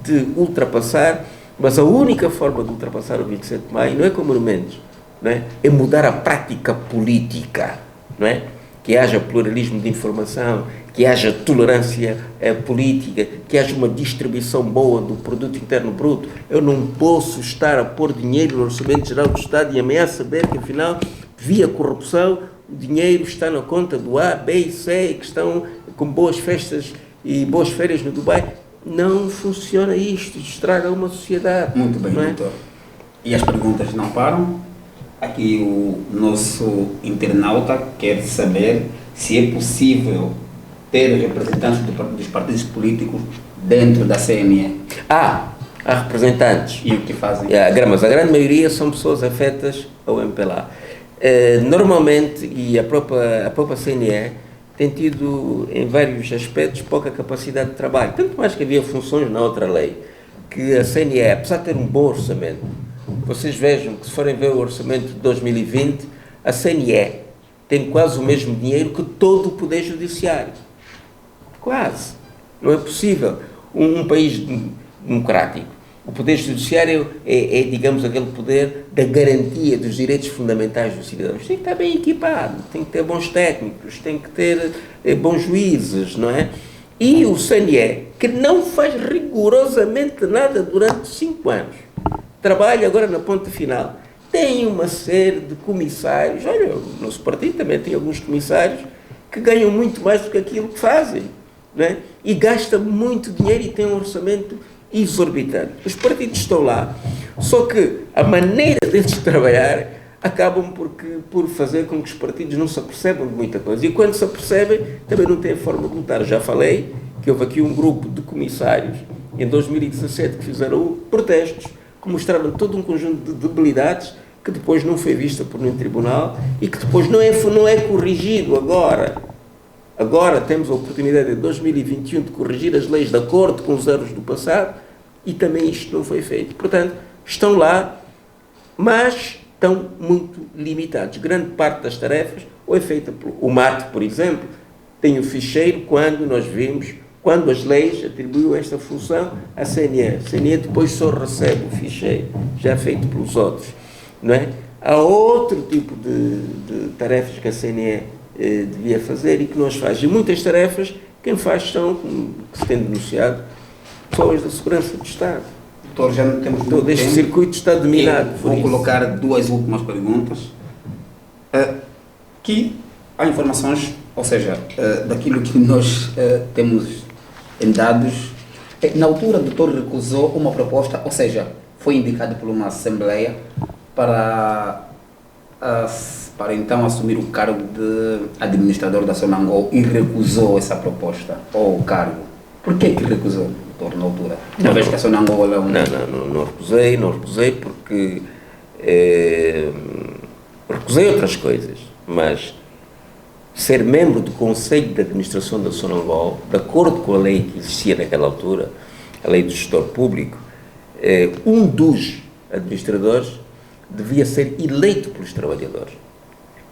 S1: de ultrapassar, mas a única forma de ultrapassar o 27 de maio não é com monumentos, não é? É mudar a prática política, não é? Que haja pluralismo de informação, que haja tolerância política, que haja uma distribuição boa do produto interno bruto. Eu não posso estar a pôr dinheiro no Orçamento Geral do Estado e amanhã saber que, afinal, via corrupção, o dinheiro está na conta do A, B e C, que estão com boas festas e boas férias no Dubai. Não funciona isto estraga uma sociedade.
S2: Muito bem, doutor. E as perguntas não param. Aqui o nosso internauta quer saber se é possível ter representantes dos partidos políticos dentro da CNE.
S1: Há representantes.
S2: E o que fazem?
S1: Mas a grande maioria são pessoas afetas ao MPLA. Normalmente, e a própria CNE tem tido, em vários aspectos, pouca capacidade de trabalho. Tanto mais que havia funções na outra lei, que a CNE, apesar de ter um bom orçamento, vocês vejam que se forem ver o orçamento de 2020, a CNE tem quase o mesmo dinheiro que todo o Poder Judiciário. Quase. Não é possível. Um país democrático. O Poder Judiciário é, digamos, aquele poder da garantia dos direitos fundamentais dos cidadãos. Tem que estar bem equipado, tem que ter bons técnicos, tem que ter bons juízes, não é? E o CNE, que não faz rigorosamente nada durante 5 anos, trabalha agora na ponta final, tem uma série de comissários. Olha, o nosso partido também tem alguns comissários que ganham muito mais do que aquilo que fazem, não é? E gasta muito dinheiro e tem um orçamento exorbitante. Os partidos estão lá, só que a maneira deles trabalhar acabam por fazer com que os partidos não se apercebam de muita coisa. E quando se apercebem, também não têm forma de lutar. Já falei que houve aqui um grupo de comissários em 2017 que fizeram protestos, que mostraram todo um conjunto de debilidades que depois não foi vista por nenhum tribunal e que depois não é corrigido agora. Agora temos a oportunidade em 2021 de corrigir as leis de acordo com os erros do passado e também isto não foi feito. Portanto, estão lá, mas estão muito limitados. Grande parte das tarefas ou é feita o MAT, por exemplo, tem o ficheiro quando nós vimos, quando as leis atribuíram esta função à CNE. A CNE depois só recebe o ficheiro, já feito pelos outros, não é? Há outro tipo de tarefas que a CNE devia fazer e que nós fazemos. E muitas tarefas, quem faz são, como se tem denunciado, pessoas da segurança do Estado.
S2: Doutor, já não temos
S1: todo este circuito está dominado.
S2: Vou colocar 2 últimas perguntas. Que há informações, ou seja, daquilo que nós temos em dados. Na altura, o doutor recusou uma proposta, ou seja, foi indicado por uma assembleia para então assumir o cargo de administrador da Sonangol e recusou essa proposta, ou o cargo. Por que recusou? doutor na altura? Uma vez que a Sona Angola...
S1: Não recusei porque recusei outras coisas, mas ser membro do Conselho de Administração da Sonangol, de acordo com a lei que existia naquela altura, a lei do gestor público, um dos administradores devia ser eleito pelos trabalhadores.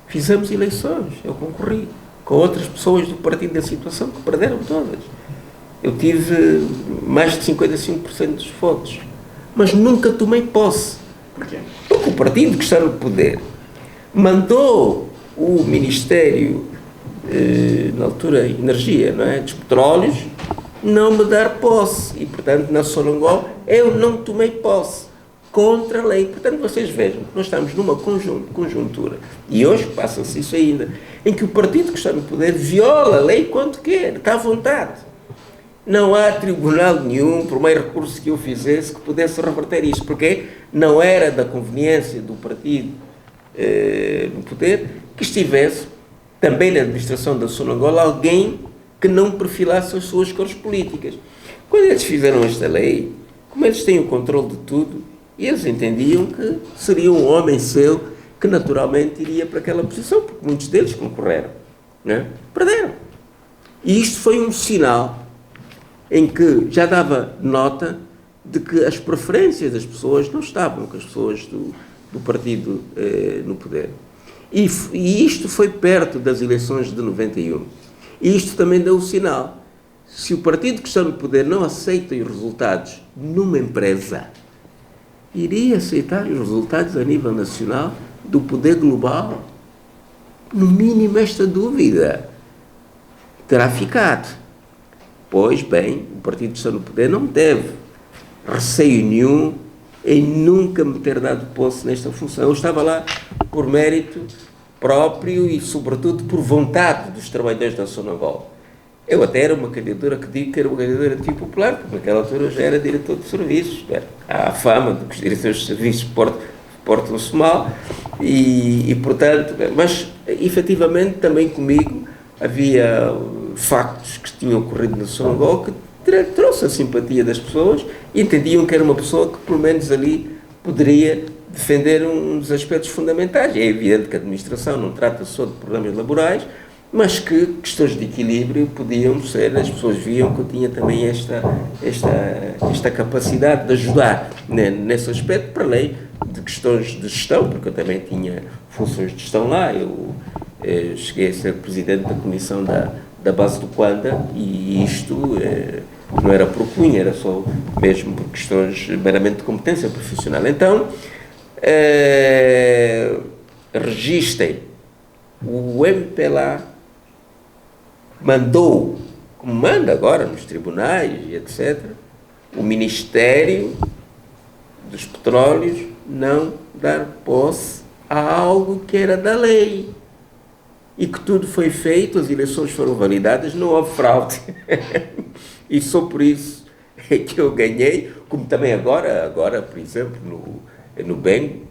S1: Fizemos eleições, eu concorri com outras pessoas do partido da situação que perderam todas. Eu tive mais de 55% dos votos, mas nunca tomei posse.
S2: Porquê?
S1: Porque o partido que está no poder mandou o Ministério, na altura, Energia, não é? Dos Petróleos, não me dar posse. E, portanto, na Sonangol, eu não tomei posse. Contra a lei. Portanto, vocês vejam que nós estamos numa conjuntura, e hoje passa-se isso ainda, em que o partido que está no poder viola a lei quando quer, está à vontade. Não há tribunal nenhum, por mais recurso que eu fizesse, que pudesse reverter isto, porque não era da conveniência do partido no poder que estivesse também na administração da Sonangol alguém que não perfilasse as suas cores políticas. Quando eles fizeram esta lei, como eles têm o controle de tudo, eles entendiam que seria um homem seu que naturalmente iria para aquela posição, porque muitos deles concorreram, não é? Perderam. E isto foi um sinal em que já dava nota de que as preferências das pessoas não estavam com as pessoas do partido no poder. E isto foi perto das eleições de 91. E isto também deu um sinal. Se o partido que está no poder não aceita os resultados numa empresa, iria aceitar os resultados a nível nacional do poder global? No mínimo esta dúvida terá ficado. Pois bem, o partido que está no poder não teve receio nenhum em nunca me ter dado posse nesta função. Eu estava lá por mérito próprio e, sobretudo, por vontade dos trabalhadores da Sonangol. Eu até era uma candidatura que digo que era uma candidatura tipo popular, porque naquela altura eu já era diretor de serviços. Há a fama de que os diretores de serviços portam-se mal e, portanto, mas efetivamente também comigo havia factos que tinham ocorrido na Sonangol que trouxe a simpatia das pessoas e entendiam que era uma pessoa que pelo menos ali poderia defender um dos aspectos fundamentais. É evidente que a administração não trata só de problemas laborais, mas que questões de equilíbrio podiam ser, as pessoas viam que eu tinha também esta capacidade de ajudar nesse aspecto, para além de questões de gestão, porque eu também tinha funções de gestão lá. Eu cheguei a ser presidente da comissão da base do Quanda, e isto não era por cunha, era só mesmo por questões meramente de competência profissional. Então, registrem, o MPLA mandou, como manda agora nos tribunais e etc., o Ministério dos Petróleos não dar posse a algo que era da lei. E que tudo foi feito, as eleições foram validadas, não houve fraude. E só por isso é que eu ganhei, como também agora por exemplo, no BEM,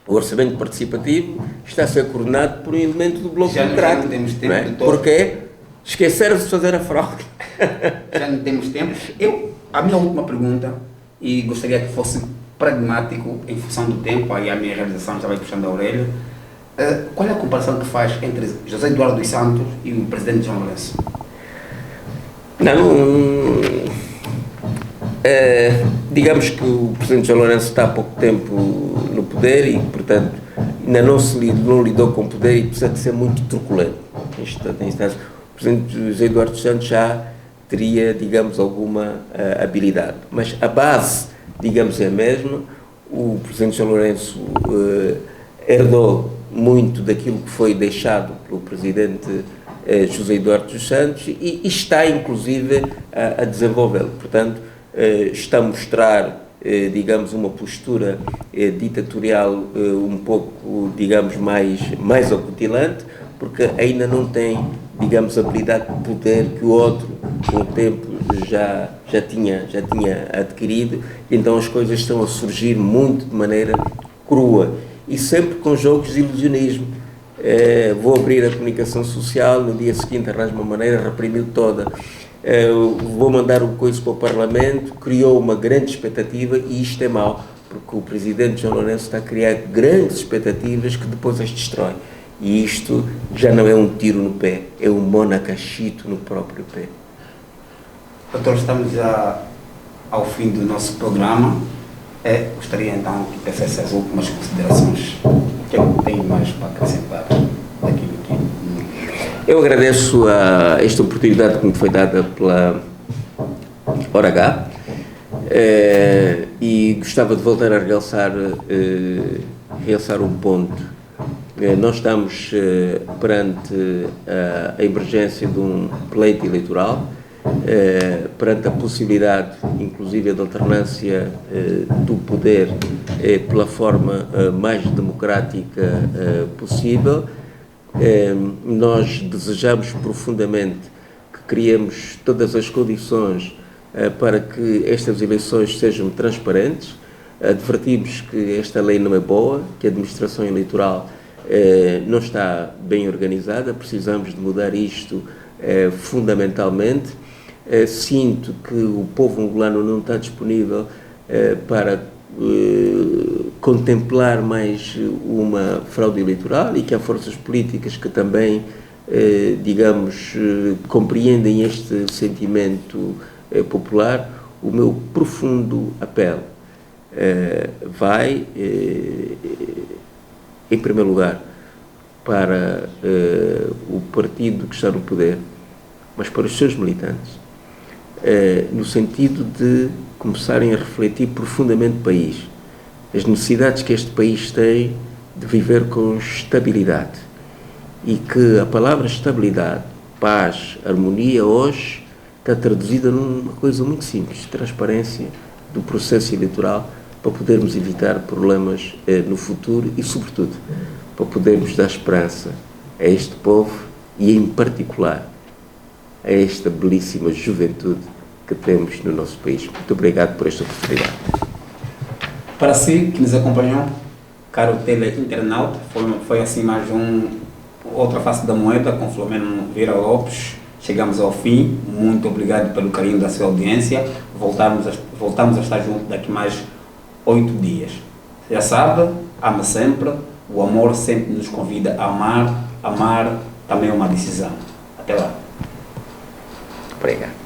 S1: o orçamento participativo está a ser coordenado por um elemento do Bloco Democrático.
S2: Já não temos tempo,
S1: não é?
S2: doutor.
S1: Porque esqueceram-se de fazer a fraude.
S2: Já não temos tempo. A minha última pergunta, e gostaria que fosse pragmático em função do tempo, aí a minha realização já vai puxando a orelha. Qual é a comparação que faz entre José Eduardo dos Santos e o presidente João Lourenço?
S1: Digamos que o presidente João Lourenço está há pouco tempo no poder e, portanto, ainda não lidou com o poder e precisa de ser muito truculento. O presidente José Eduardo dos Santos já teria, digamos, alguma habilidade, mas a base, digamos, é a mesma. O presidente João Lourenço herdou muito daquilo que foi deixado pelo presidente José Eduardo dos Santos e está, inclusive, a desenvolvê-lo. Portanto, está a mostrar, digamos, uma postura ditatorial um pouco, digamos, mais acutilante, porque ainda não tem, digamos, a habilidade de poder que o outro, com o tempo, já tinha adquirido. Então as coisas estão a surgir muito de maneira crua e sempre com jogos de ilusionismo. Vou abrir a comunicação social, no dia seguinte arranjo uma maneira, reprimi-lo toda. vou mandar um coisa para o Parlamento, criou uma grande expectativa e isto é mau, porque o Presidente João Lourenço está a criar grandes expectativas que depois as destrói. E isto já não é um tiro no pé, é um monacachito no próprio pé.
S2: Doutor, estamos já ao fim do nosso programa. Gostaria então que fizesse as últimas considerações. O que é que tem mais para acrescentar daquilo que...
S1: Eu agradeço esta oportunidade que me foi dada pela Hora H e gostava de voltar a realçar um ponto. Nós estamos perante a emergência de um pleito eleitoral, perante a possibilidade, inclusive, de alternância do poder pela forma mais democrática possível. Nós desejamos profundamente que criemos todas as condições para que estas eleições sejam transparentes. Advertimos que esta lei não é boa, que a administração eleitoral não está bem organizada, precisamos de mudar isto fundamentalmente. Sinto que o povo angolano não está disponível para contemplar mais uma fraude eleitoral e que há forças políticas que também, digamos, compreendem este sentimento popular. O meu profundo apelo vai, em primeiro lugar, para o partido que está no poder, mas para os seus militantes, no sentido de começarem a refletir profundamente o país, as necessidades que este país tem de viver com estabilidade, e que a palavra estabilidade, paz, harmonia, hoje está traduzida numa coisa muito simples: transparência do processo eleitoral, para podermos evitar problemas no futuro e, sobretudo, para podermos dar esperança a este povo e, em particular, a esta belíssima juventude que temos no nosso país. Muito obrigado por esta oportunidade.
S2: Para si que nos acompanhou, caro teleinternauta, foi assim mais outra face da moeda com Flomeno Vieira Lopes. Chegamos ao fim. Muito obrigado pelo carinho da sua audiência. Voltamos a estar juntos daqui mais 8 dias. Já sabe, ama sempre. O amor sempre nos convida a amar. Amar também é uma decisão. Até lá.
S1: Obrigado.